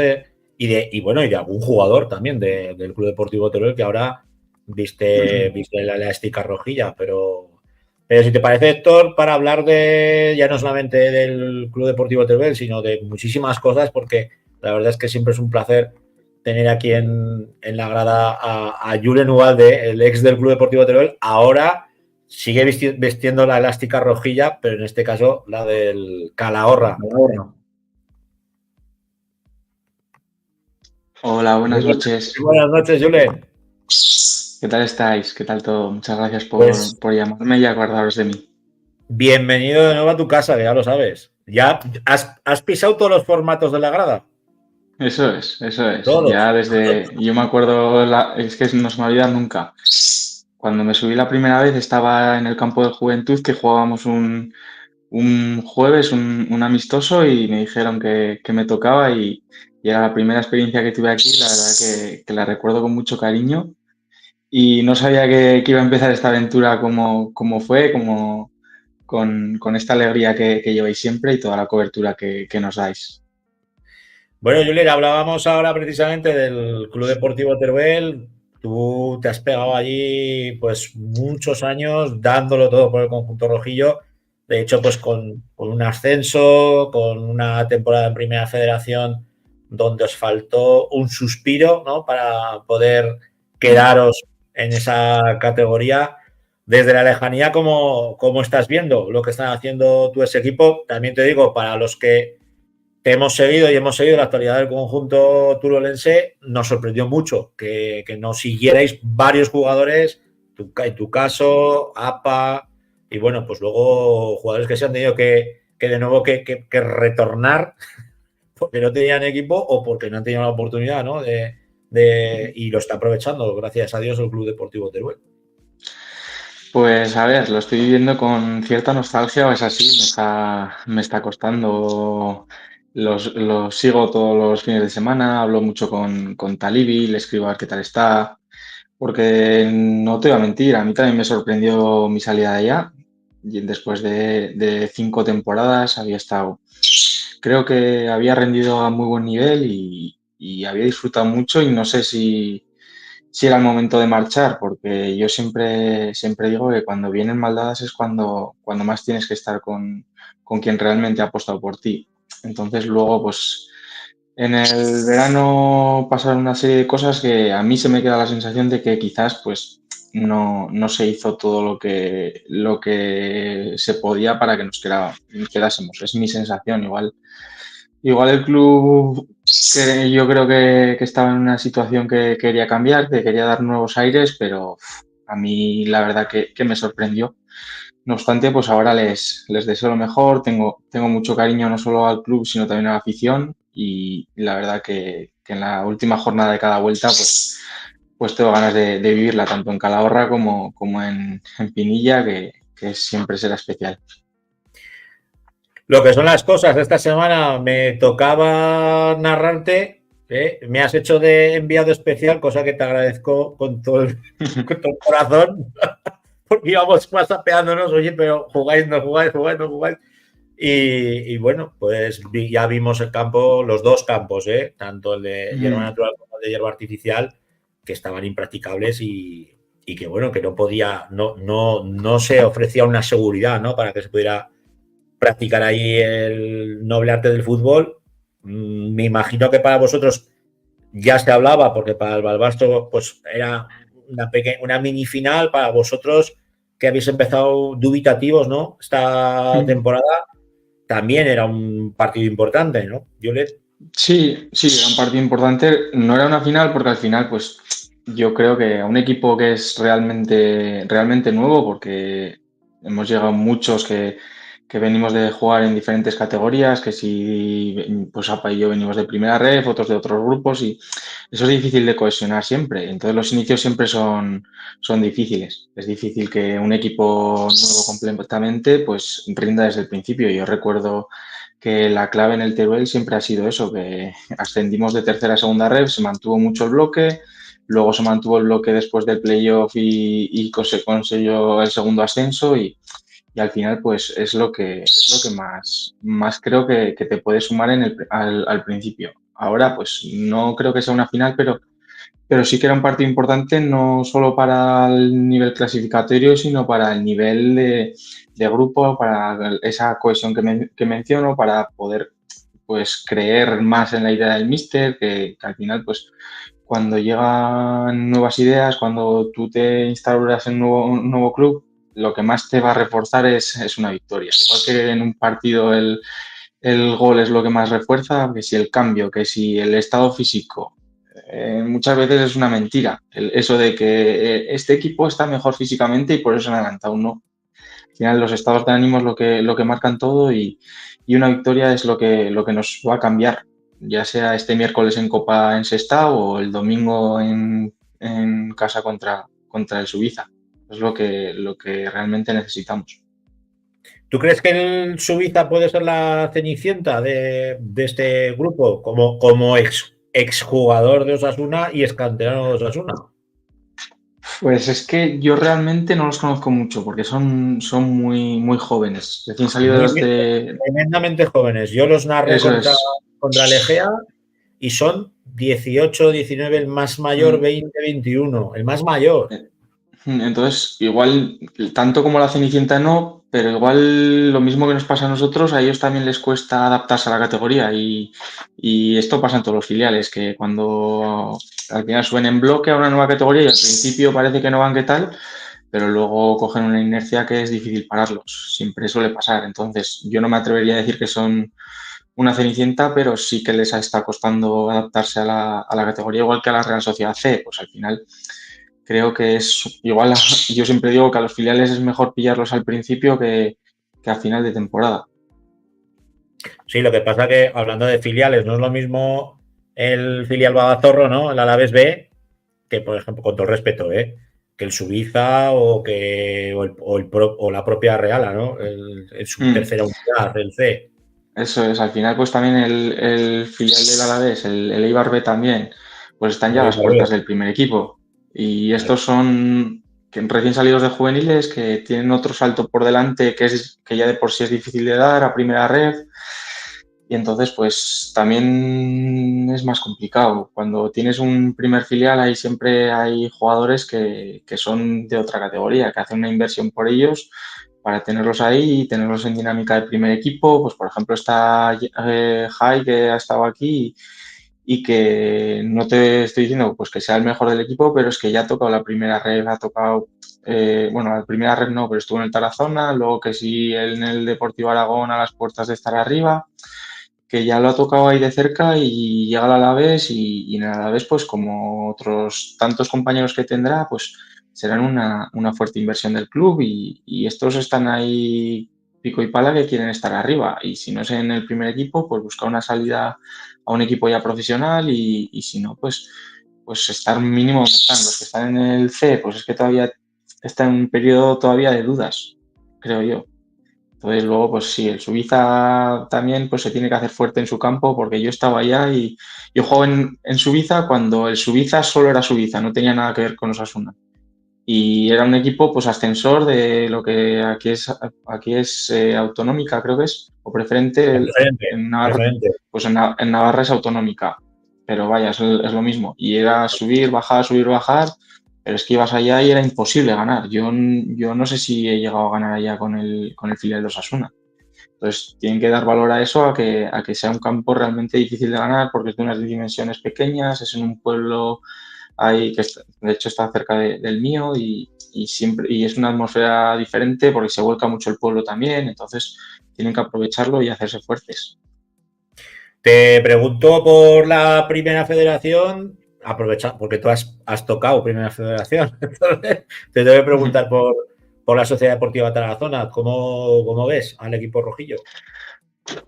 y de algún jugador también del Club Deportivo Teruel, que ahora viste la elástica rojilla. Pero si te parece, Héctor, para hablar ya no solamente del Club Deportivo Teruel, sino de muchísimas cosas, porque la verdad es que siempre es un placer tener aquí en la grada a Julen Ugalde, el ex del Club Deportivo Teruel. Ahora sigue vistiendo la elástica rojilla, pero en este caso la del Calahorra. Hola, buenas noches. Buenas noches, Julen. ¿Qué tal estáis? ¿Qué tal todo? Muchas gracias por llamarme y acordaros de mí. Bienvenido de nuevo a tu casa, que ya lo sabes. ¿Ya has pisado todos los formatos de la grada? Eso es, eso es. Todos. Ya desde, yo me acuerdo, es que no se me olvida nunca. Cuando me subí la primera vez estaba en el campo de Juventud que jugábamos un jueves, un amistoso y me dijeron que me tocaba y era la primera experiencia que tuve aquí, la verdad que la recuerdo con mucho cariño y no sabía que iba a empezar esta aventura como fue, con esta alegría que lleváis siempre y toda la cobertura que nos dais. Bueno, Julen, hablábamos ahora precisamente del Club Deportivo Teruel. Tú te has pegado allí pues muchos años dándolo todo por el conjunto rojillo. De hecho, pues con un ascenso, con una temporada en Primera Federación donde os faltó un suspiro, ¿no? Para poder quedaros en esa categoría. Desde la lejanía, ¿cómo estás viendo lo que están haciendo tú ese equipo? También te digo, para los que te hemos seguido y hemos seguido la actualidad del conjunto turolense, nos sorprendió mucho que nos siguierais varios jugadores, en tu caso, APA, y bueno, pues luego jugadores que se han tenido que de nuevo que retornar porque no tenían equipo o porque no han tenido la oportunidad, ¿no? Y lo está aprovechando, gracias a Dios, el Club Deportivo Teruel. Pues a ver, lo estoy viviendo con cierta nostalgia, o es así, me está costando. Los sigo todos los fines de semana, hablo mucho con Talibi, le escribo a ver qué tal está, porque no te voy a mentir, a mí también me sorprendió mi salida de allá. Y después de 5 temporadas había estado, creo que había rendido a muy buen nivel y había disfrutado mucho y no sé si era el momento de marchar, porque yo siempre digo que cuando vienen mal dadas es cuando más tienes que estar con quien realmente ha apostado por ti. Entonces luego, pues en el verano pasaron una serie de cosas que a mí se me queda la sensación de que quizás pues no se hizo todo lo que se podía para que nos quedásemos. Es mi sensación, igual el club, que yo creo que estaba en una situación que quería cambiar, que quería dar nuevos aires, pero a mí la verdad que me sorprendió. No obstante, pues ahora les deseo lo mejor, tengo mucho cariño no solo al club, sino también a la afición y la verdad que en la última jornada de cada vuelta, pues tengo ganas de vivirla tanto en Calahorra como en Pinilla, que siempre será especial. Lo que son las cosas, esta semana me tocaba narrarte, me has hecho de enviado especial, cosa que te agradezco con todo el corazón, porque íbamos whatsappeándonos, oye, pero jugáis, no jugáis. Y bueno, pues ya vimos el campo, los dos campos, tanto el de hierba natural como el de hierba artificial, que estaban impracticables y que bueno, que no se ofrecía una seguridad, ¿no? Para que se pudiera practicar ahí el noble arte del fútbol. Me imagino que para vosotros ya se hablaba, porque para el Balbastro pues era una mini final. Para vosotros que habéis empezado dubitativos, ¿no? Esta temporada también era un partido importante, ¿no? Sí, era un partido importante. No era una final porque al final, pues yo creo que a un equipo que es realmente nuevo, porque hemos llegado muchos que venimos de jugar en diferentes categorías, que si pues APA y yo venimos de primera ref, otros de otros grupos y eso es difícil de cohesionar siempre. Entonces los inicios siempre son difíciles. Es difícil que un equipo nuevo completamente pues rinda desde el principio. Yo recuerdo que la clave en el Teruel siempre ha sido eso, que ascendimos de tercera a segunda ref, se mantuvo mucho el bloque, luego se mantuvo el bloque después del playoff y se consiguió el segundo ascenso y al final pues es lo que más creo que te puede sumar al principio. Ahora pues no creo que sea una final, pero sí que era un partido importante no solo para el nivel clasificatorio, sino para el nivel de grupo, para esa cohesión que menciono, para poder pues creer más en la idea del míster, que al final pues cuando llegan nuevas ideas, cuando tú te instauras en un nuevo club, lo que más te va a reforzar es una victoria. Igual que en un partido el gol es lo que más refuerza, que si el cambio, que si el estado físico. Muchas veces es una mentira eso de que este equipo está mejor físicamente y por eso han adelantado. No. Al final los estados de ánimo es lo que marcan todo y una victoria es lo que nos va a cambiar. ya sea este miércoles en Copa en Sestao o el domingo en casa contra el Suiza. Es lo que realmente necesitamos. ¿Tú crees que el Suiza puede ser la cenicienta de este grupo como exjugador de Osasuna y excanterano de Osasuna? Pues es que yo realmente no los conozco mucho porque son muy, muy jóvenes, recién salidos de... Tremendamente jóvenes. Yo los narré Eso contra el Egea y son 18, 19, el más mayor 20, 21, el más mayor. Entonces, igual, tanto como la Cenicienta no, pero igual lo mismo que nos pasa a nosotros, a ellos también les cuesta adaptarse a la categoría y esto pasa en todos los filiales, que cuando al final suben en bloque a una nueva categoría y al principio parece que no van qué tal, pero luego cogen una inercia que es difícil pararlos. Siempre suele pasar. Entonces, yo no me atrevería a decir que son una Cenicienta, pero sí que les está costando adaptarse a la categoría, igual que a la Real Sociedad C. Pues al final creo que es igual. Yo siempre digo que a los filiales es mejor pillarlos al principio que a final de temporada. Sí, lo que pasa que hablando de filiales, no es lo mismo el filial Bagazorro, ¿no? El Alavés B, que por ejemplo, con todo el respeto, que el Suiza o la propia Reala, ¿no? Su tercera unidad, el C. Eso es, al final pues también el filial del Alavés, el Eibar B también, pues están ya a las puertas del primer equipo. Y estos son recién salidos de juveniles que tienen otro salto por delante que ya de por sí es difícil de dar a primera red. Y entonces, pues también es más complicado. Cuando tienes un primer filial, ahí siempre hay jugadores que son de otra categoría, que hacen una inversión por ellos para tenerlos ahí y tenerlos en dinámica del primer equipo. Pues, por ejemplo, está Jai, que ha estado aquí y que no te estoy diciendo pues que sea el mejor del equipo, pero es que ya ha tocado la primera red, ha tocado, bueno, la primera red no, pero estuvo en el Tarazona, luego que sí en el Deportivo Aragón a las puertas de estar arriba, que ya lo ha tocado ahí de cerca y llega al Alavés y en el Alavés, pues como otros tantos compañeros que tendrá, pues serán una fuerte inversión del club y estos están ahí pico y pala que quieren estar arriba y si no es en el primer equipo, pues buscar una salida a un equipo ya profesional y si no, pues estar mínimo donde están. Los que están en el C, pues es que todavía está en un periodo todavía de dudas, creo yo. Entonces luego, pues sí, el Suiza también pues se tiene que hacer fuerte en su campo porque yo estaba allá y yo jugaba en Suiza cuando el Suiza solo era Suiza, no tenía nada que ver con Osasuna. Y era un equipo pues ascensor de lo que aquí es autonómica, creo que es, o preferente. En Navarra, pues en Navarra es autonómica, pero vaya, es lo mismo. Y era subir, bajar, pero es que ibas allá y era imposible ganar. Yo no sé si he llegado a ganar allá con el filial de Osasuna. Entonces, tienen que dar valor a eso, a que sea un campo realmente difícil de ganar, porque es de unas dimensiones pequeñas, es en un pueblo ahí que de hecho está cerca del mío y es una atmósfera diferente porque se vuelca mucho el pueblo también, entonces tienen que aprovecharlo y hacerse fuertes. Te pregunto por la Primera Federación, aprovecha, porque tú has tocado Primera Federación, entonces te tengo que preguntar por la Sociedad Deportiva Tarazona, ¿cómo ves al equipo rojillo?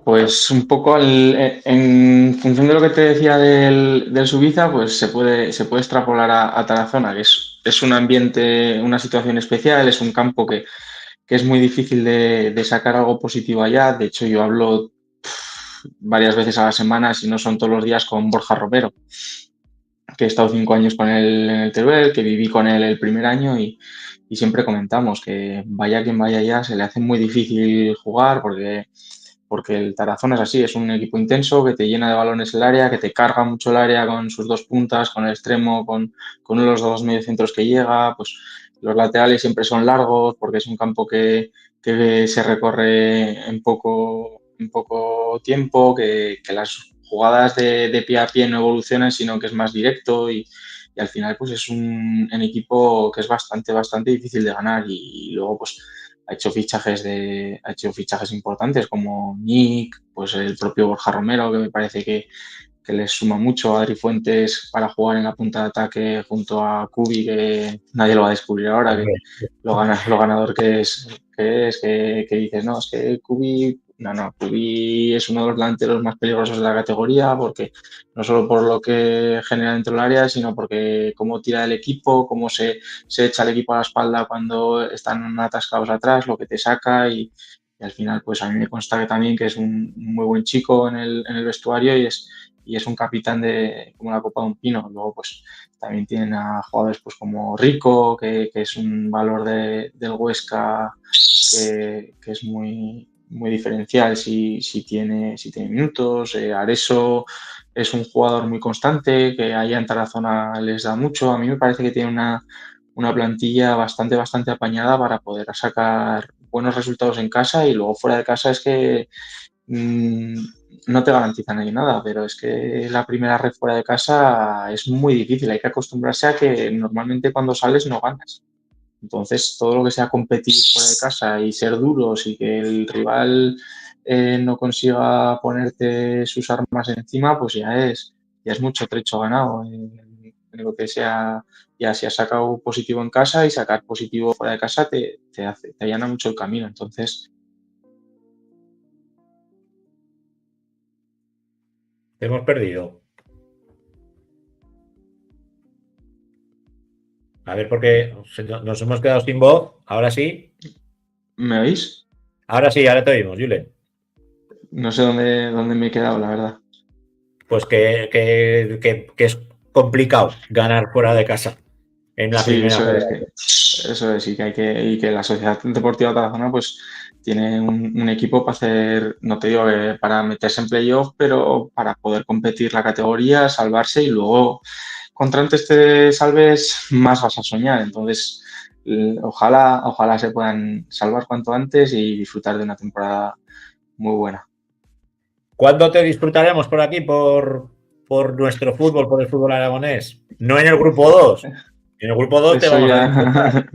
Pues un poco en función de lo que te decía del Suiza, pues se puede extrapolar a Tarazona, que es un ambiente, una situación especial, es un campo que es muy difícil de sacar algo positivo allá. De hecho, yo hablo varias veces a la semana, si no son todos los días, con Borja Romero, que he estado 5 años con él en el Teruel, que viví con él el primer año y siempre comentamos que vaya quien vaya allá, se le hace muy difícil jugar porque el Tarazona es así, es un equipo intenso que te llena de balones el área, que te carga mucho el área con sus dos puntas, con el extremo, con uno de los dos mediocentros que llega, pues los laterales siempre son largos porque es un campo que se recorre en poco tiempo, que las jugadas de pie a pie no evolucionan, sino que es más directo y al final pues es un equipo que es bastante difícil de ganar y luego pues ha hecho fichajes importantes como Nick, pues el propio Borja Romero, que me parece que les suma mucho, a Adri Fuentes para jugar en la punta de ataque junto a Kubi, que nadie lo va a descubrir ahora, que lo ganador que dices, no, es que Kubi Pubi es uno de los delanteros más peligrosos de la categoría, porque no solo por lo que genera dentro del área, sino porque cómo tira el equipo, cómo se echa el equipo a la espalda cuando están atascados atrás, lo que te saca y al final pues a mí me consta que también que es un muy buen chico en el vestuario y es un capitán como la copa de un pino. Luego pues también tienen a jugadores pues como Rico, que es un valor del Huesca que es muy diferencial si tiene minutos. Areso es un jugador muy constante, que allá en Tarazona les da mucho. A mí me parece que tiene una plantilla bastante apañada para poder sacar buenos resultados en casa, y luego fuera de casa es que no te garantizan ahí nada, pero es que la primera red fuera de casa es muy difícil. Hay que acostumbrarse a que normalmente cuando sales no ganas. Entonces, todo lo que sea competir fuera de casa y ser duros y que el rival no consiga ponerte sus armas encima, pues ya es mucho trecho ganado. En lo que sea, ya si has sacado positivo en casa, y sacar positivo fuera de casa te allana mucho el camino. Entonces, Te hemos perdido. A ver, porque nos hemos quedado sin voz. Ahora sí. ¿me oís? Ahora sí, ahora te oímos, Julen. No sé dónde me he quedado, la verdad. Pues que es complicado ganar fuera de casa en la Sí, primera. eso es, y que la Sociedad Deportiva Tarazona pues tiene un equipo para hacer, no te digo que para meterse en playoff, pero para poder competir la categoría, salvarse, y luego contra antes te salves, más vas a soñar. Entonces, ojalá se puedan salvar cuanto antes y disfrutar de una temporada muy buena. ¿Cuándo te disfrutaremos por aquí, por nuestro fútbol, por el fútbol aragonés? No en el grupo 2. En el grupo 2 te Eso vamos a ya, disfrutar.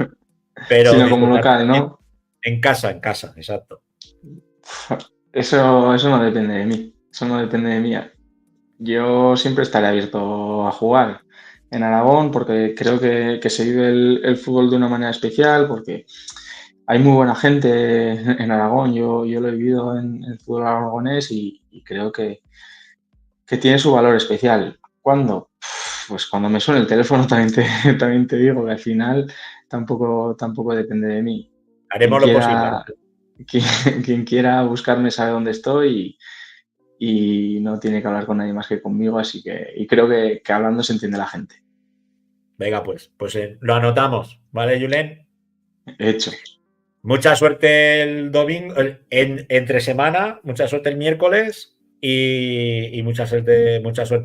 Pero sino como local, ¿no? En casa, exacto. Eso no depende de mí. Eso no depende de mí. Yo siempre estaré abierto a jugar en Aragón, porque creo que se vive el fútbol de una manera especial, porque hay muy buena gente en Aragón. Yo lo he vivido en el fútbol aragonés y creo que tiene su valor especial. ¿Cuándo? Pues cuando me suene el teléfono también te digo que al final tampoco depende de mí. Haremos lo posible. Quien quiera buscarme sabe dónde estoy y no tiene que hablar con nadie más que conmigo, así que creo que hablando se entiende la gente. Venga, pues lo anotamos, ¿vale, Julen? Hecho. Mucha suerte el domingo, entre semana, mucha suerte el miércoles y mucha suerte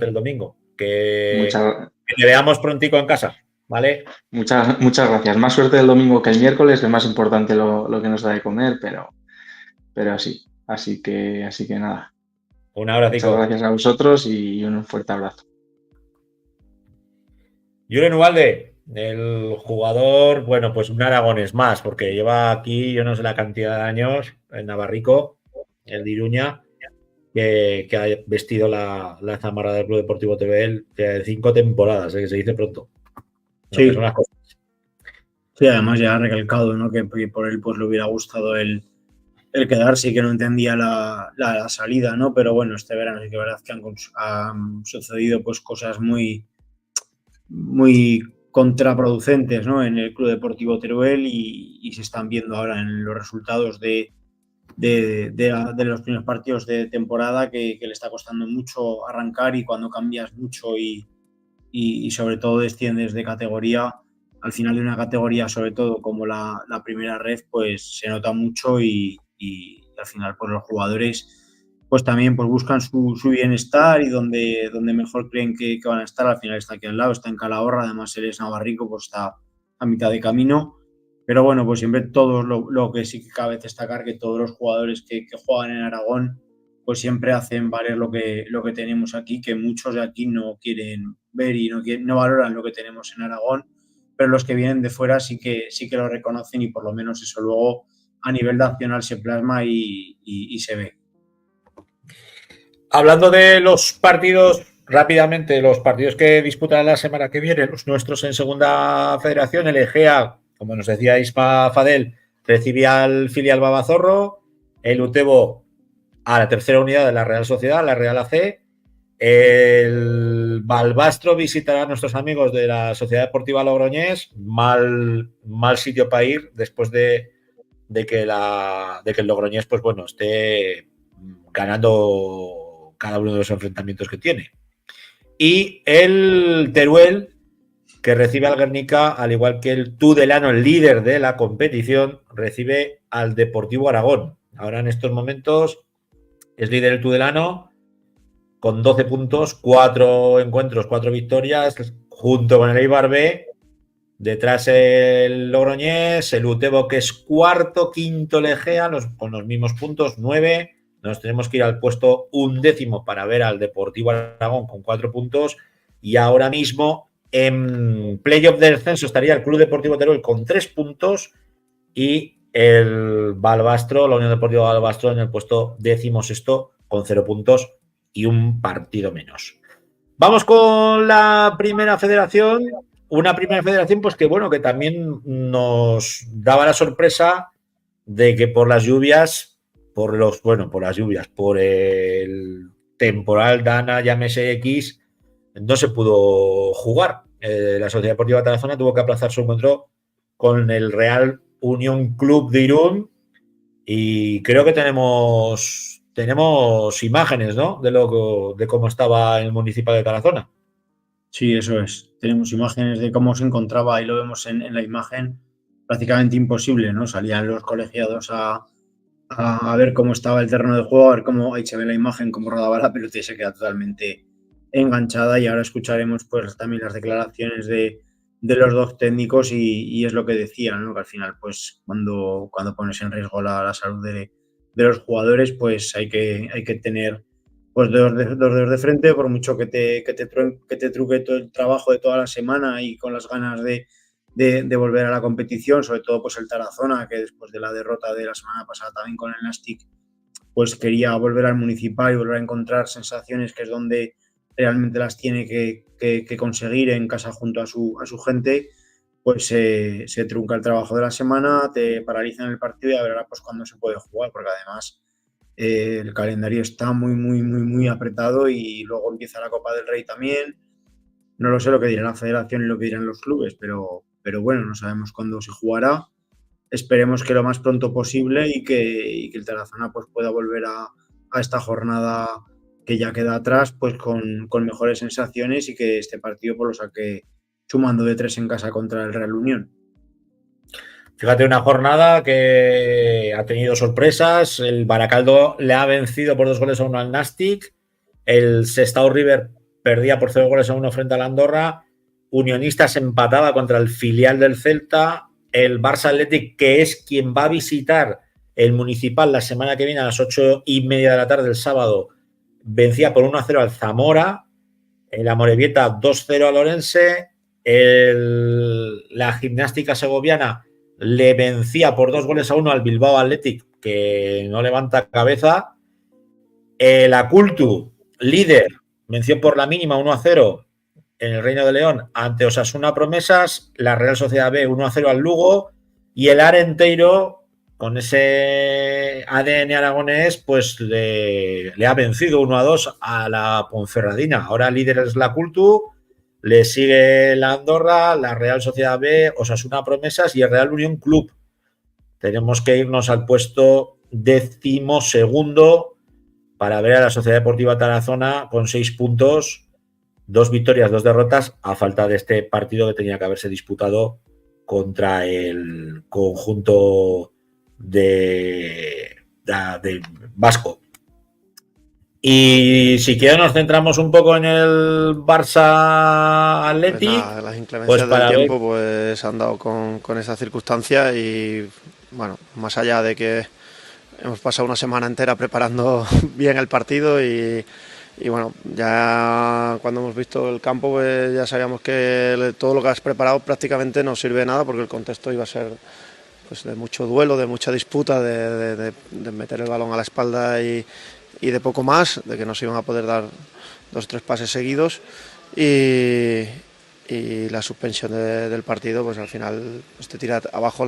el domingo. Que te veamos prontico en casa, ¿vale? Muchas gracias. Más suerte el domingo que el miércoles, que es más importante lo que nos da de comer, pero sí. Así que nada. Un abrazo. Muchas gracias a vosotros y un fuerte abrazo. Julen Ugalde, el jugador, bueno, pues un aragonés más, porque lleva aquí, yo no sé la cantidad de años, en Navarrico, el de Iruña, que ha vestido la zamarra del Club Deportivo Teruel de 5 temporadas, que se dice pronto. Sí. Sí, además ya ha recalcado, ¿no?, que por él pues le hubiera gustado el quedarse y que no entendía la salida, ¿no? Pero bueno, este verano sí que es verdad que han sucedido pues cosas muy contraproducentes, ¿no?, en el Club Deportivo Teruel y se están viendo ahora en los resultados de los primeros partidos de temporada que le está costando mucho arrancar, y cuando cambias mucho y sobre todo desciendes de categoría, al final de una categoría, sobre todo como la primera red, pues se nota mucho y al final pues los jugadores pues también pues buscan su bienestar y donde mejor creen que van a estar. Al final está aquí al lado, está en Calahorra, además él es navarrico, pues está a mitad de camino. Pero bueno, pues siempre todos lo que sí que cabe destacar, que todos los jugadores que juegan en Aragón pues siempre hacen valer lo que tenemos aquí, que muchos de aquí no quieren ver y no valoran lo que tenemos en Aragón, pero los que vienen de fuera sí que lo reconocen, y por lo menos eso luego a nivel nacional se plasma y se ve. Hablando de los partidos, rápidamente, los partidos que disputan la semana que viene, los nuestros en Segunda Federación, el Egea, como nos decía Isma Fadel, recibía al filial Babazorro, el Utebo a la tercera unidad de la Real Sociedad, la Real AC. El Balbastro visitará a nuestros amigos de la Sociedad Deportiva Logroñés. Mal sitio para ir después de que el Logroñés, pues bueno, esté ganando cada uno de los enfrentamientos que tiene. Y el Teruel, que recibe al Guernica, al igual que el Tudelano, el líder de la competición, recibe al Deportivo Aragón. Ahora en estos momentos es líder el Tudelano con 12 puntos, 4 encuentros, 4 victorias, junto con el Eibar B. Detrás el Logroñés, el Utebo, que es cuarto, quinto el Egea, con los mismos puntos, 9. Nos tenemos que ir al puesto 11 para ver al Deportivo Aragón con 4 puntos. Y ahora mismo en playoff de descenso estaría el Club Deportivo Teruel con 3 puntos y el Balbastro, la Unión Deportiva Balbastro, en el puesto 16º con 0 puntos y un partido menos. Vamos con la primera federación. Una primera federación, pues que bueno, que también nos daba la sorpresa de que por las lluvias, por el temporal Dana, llámese X, no se pudo jugar. La Sociedad Deportiva Tarazona tuvo que aplazar su encuentro con el Real Unión Club de Irún y creo que tenemos imágenes, ¿no? De cómo estaba el Municipal de Tarazona. Sí, eso es. Tenemos imágenes de cómo se encontraba y lo vemos en la imagen. Prácticamente imposible, ¿no? Salían los colegiados a ver cómo estaba el terreno de juego, a ver cómo ahí se ve la imagen, cómo rodaba la pelota y se queda totalmente enganchada. Y ahora escucharemos pues también las declaraciones de los dos técnicos y es lo que decían, ¿no? Que al final, pues cuando pones en riesgo la salud de los jugadores, pues hay que tener pues dos dedos de frente, por mucho que te truque todo el trabajo de toda la semana y con las ganas de volver a la competición, sobre todo pues el Tarazona, que después de la derrota de la semana pasada también con el Nastic, pues quería volver al Municipal y volver a encontrar sensaciones, que es donde realmente las tiene que conseguir en casa junto a su gente. Pues se trunca el trabajo de la semana, te paralizan el partido y a ver ahora pues cuándo se puede jugar, porque además el calendario está muy apretado y luego empieza la Copa del Rey también. No lo sé lo que dirá la federación y lo que dirán los clubes, pero bueno, no sabemos cuándo se jugará. Esperemos que lo más pronto posible y que el Tarazona pues pueda volver a esta jornada que ya queda atrás pues con mejores sensaciones y que este partido pues lo saque sumando de 3 en casa contra el Real Unión. Fíjate, una jornada que ha tenido sorpresas. El Baracaldo le ha vencido por 2-1 al Nastic. El Sestao River perdía por 0-1 frente al Andorra. Unionistas empataba contra el filial del Celta. El Barça Athletic, que es quien va a visitar el Municipal la semana que viene a las 8:30 de la tarde del sábado, vencía por 1-0 al Zamora. El Amorebieta 2-0 al Orense. La Gimnástica Segoviana le vencía por 2-1 al Bilbao Athletic, que no levanta cabeza. El Acultu, líder, venció por la mínima 1-0 en el Reino de León ante Osasuna Promesas. La Real Sociedad B 1-0 al Lugo. Y el Arenteiro, con ese ADN aragonés, pues le ha vencido 1-2 a la Ponferradina. Ahora líder es la Acultu. Le sigue la Andorra, la Real Sociedad B, Osasuna Promesas y el Real Unión Club. Tenemos que irnos al puesto 12º para ver a la Sociedad Deportiva Tarazona con 6 puntos, 2 victorias, 2 derrotas, a falta de este partido que tenía que haberse disputado contra el conjunto de vasco. Y si quieres nos centramos un poco en el Barça Athletic. Pues nada, las inclemencias del tiempo pues han dado con esa circunstancia y bueno, más allá de que hemos pasado una semana entera preparando bien el partido y bueno, ya cuando hemos visto el campo pues ya sabíamos que todo lo que has preparado prácticamente no sirve de nada porque el contexto iba a ser pues de mucho duelo, de mucha disputa, de meter el balón a la espalda y de poco más, de que no se iban a poder dar 2 o 3 pases seguidos y la suspensión del partido pues al final pues te tira abajo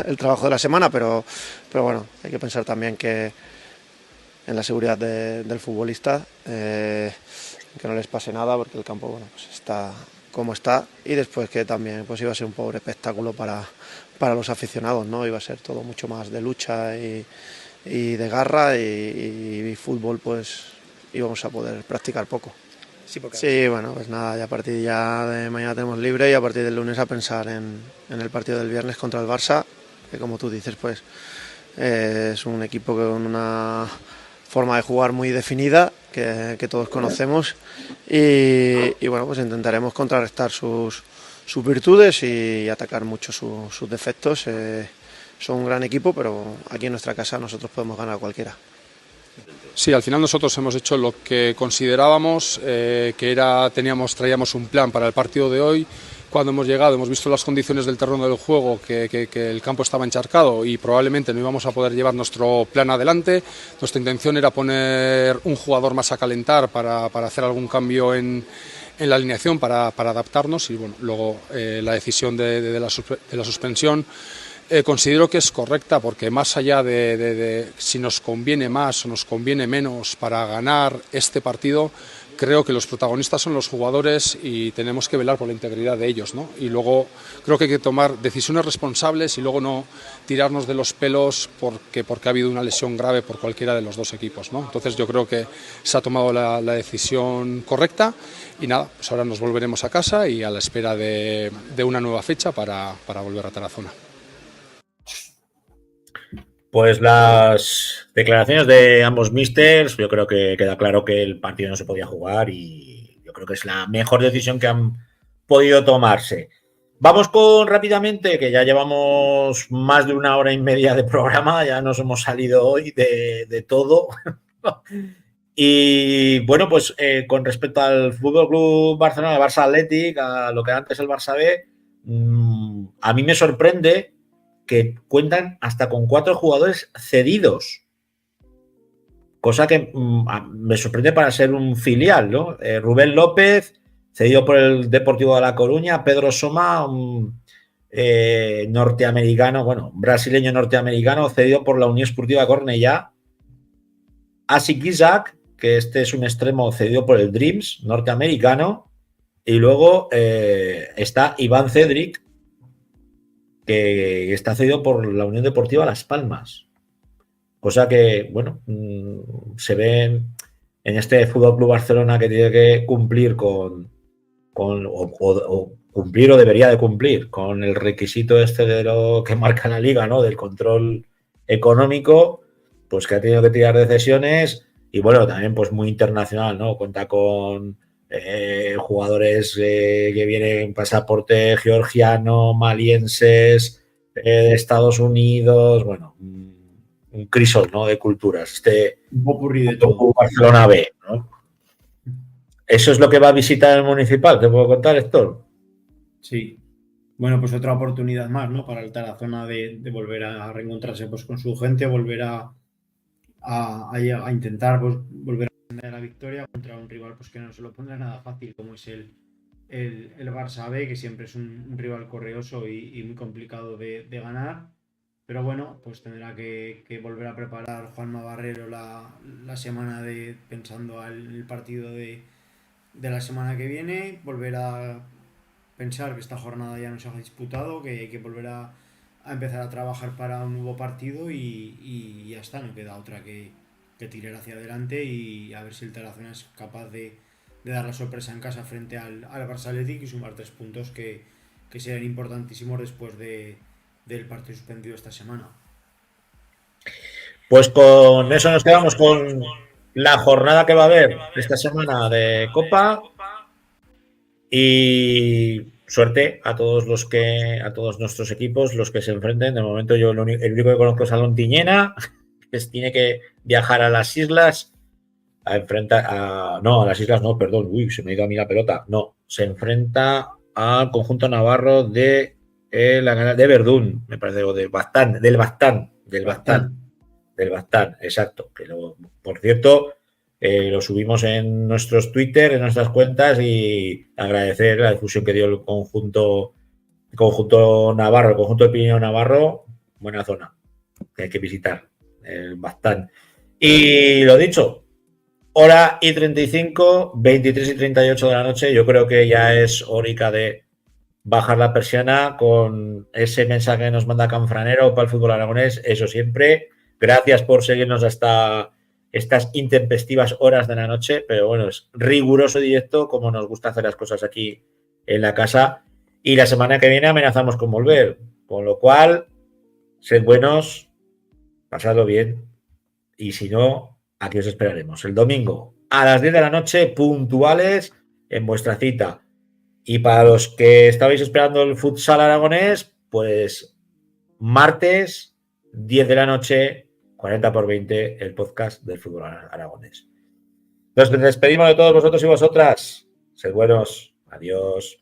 el trabajo de la semana, pero bueno, hay que pensar también que la seguridad del futbolista, que no les pase nada, porque el campo, bueno, pues está como está, y después que también pues iba a ser un pobre espectáculo para los aficionados, ¿no? Iba a ser todo mucho más de lucha y de garra, y fútbol pues íbamos a poder practicar poco. Sí, bueno, pues nada, ya a partir de mañana tenemos libre, y a partir del lunes a pensar en el partido del viernes contra el Barça, que como tú dices, pues es un equipo con una forma de jugar muy definida, que todos conocemos, y bueno, pues intentaremos contrarrestar sus virtudes y atacar mucho sus defectos. Son un gran equipo, pero aquí en nuestra casa nosotros podemos ganar a cualquiera. Sí, al final nosotros hemos hecho lo que considerábamos traíamos un plan para el partido de hoy. Cuando hemos llegado hemos visto las condiciones del terreno del juego, que el campo estaba encharcado y probablemente no íbamos a poder llevar nuestro plan adelante. Nuestra intención era poner un jugador más a calentar para hacer algún cambio en la alineación, para adaptarnos, y bueno, luego la decisión de la suspensión considero que es correcta, porque más allá de si nos conviene más o nos conviene menos para ganar este partido, creo que los protagonistas son los jugadores y tenemos que velar por la integridad de ellos, ¿no? Y luego creo que hay que tomar decisiones responsables y luego no tirarnos de los pelos porque ha habido una lesión grave por cualquiera de los dos equipos, ¿no? Entonces yo creo que se ha tomado la decisión correcta, y nada, pues ahora nos volveremos a casa y a la espera de una nueva fecha para volver a Tarazona. Pues las declaraciones de ambos místers, yo creo que queda claro que el partido no se podía jugar, y yo creo que es la mejor decisión que han podido tomarse. Vamos rápidamente, que ya llevamos más de 1 hora y media de programa, ya nos hemos salido hoy de todo. Y bueno, pues con respecto al Fútbol Club Barcelona, al Barça Athletic, a lo que era antes el Barça B, a mí me sorprende que cuentan hasta con 4 jugadores cedidos, cosa que me sorprende para ser un filial, ¿no? Rubén López, cedido por el Deportivo de La Coruña; Pedro Soma, norteamericano, bueno, brasileño norteamericano, cedido por la Unión Esportiva Cornellá; Asik Isaac, que este es un extremo cedido por el Dreams norteamericano; y luego está Iván Cedric, que está cedido por la Unión Deportiva Las Palmas. Cosa que, bueno, se ve en este Fútbol Club Barcelona, que tiene que cumplir cumplir o debería de cumplir con el requisito este de lo que marca la liga, ¿no? Del control económico, pues que ha tenido que tirar de cesiones. Y bueno, también pues muy internacional, ¿no? Cuenta con jugadores que vienen pasaporte georgiano, malienses, de Estados Unidos, bueno, un crisol, ¿no? De culturas. Un popurrí de todo. Barcelona B, ¿no? Eso es lo que va a visitar el Municipal, ¿te puedo contar, Héctor? Sí. Bueno, pues otra oportunidad más, ¿no? Para el Tarazona de volver a reencontrarse pues con su gente, volver a intentar pues, volver a tener la victoria contra un rival pues que no se lo pondrá nada fácil, como es el Barça B, que siempre es un rival correoso y muy complicado de ganar. Pero bueno, pues tendrá que volver a preparar Juanma Barrero la semana pensando al partido de la semana que viene, volver a pensar que esta jornada ya no se ha disputado, que hay que volver a empezar a trabajar para un nuevo partido, y ya está, no queda otra que tirar hacia adelante y a ver si el Tarazona es capaz de dar la sorpresa en casa frente al Barça Athletic y sumar 3 puntos que serían importantísimos después del partido suspendido esta semana. Pues con eso nos quedamos con la jornada que va a haber esta semana de Copa, y suerte a todos nuestros equipos, los que se enfrenten. De momento yo el único que conozco es a Lontiñena, que tiene que viajar a las islas a enfrentar no, a las islas no, perdón, uy, se me ha ido a mí la pelota. No, se enfrenta al conjunto navarro de Verdún, me parece, o del Bastán, exacto. Que por cierto, lo subimos en nuestros Twitter, en nuestras cuentas, y agradecer la difusión que dio el conjunto navarro, el conjunto del Pirineo Navarro. Buena zona que hay que visitar, el Bastán. Y lo dicho, hora y 35, 23 y 38 de la noche. Yo creo que ya es horica de bajar la persiana con ese mensaje que nos manda Canfranero para el fútbol aragonés. Eso siempre. Gracias por seguirnos hasta estas intempestivas horas de la noche. Pero bueno, es riguroso directo como nos gusta hacer las cosas aquí en la casa. Y la semana que viene amenazamos con volver. Con lo cual, sed buenos, pasadlo bien. Y si no, aquí os esperaremos el domingo a las 10 de la noche, puntuales en vuestra cita. Y para los que estabais esperando el futsal aragonés, pues martes, 10 de la noche, 40x20, el podcast del fútbol aragonés. Nos despedimos de todos vosotros y vosotras. Sed buenos. Adiós.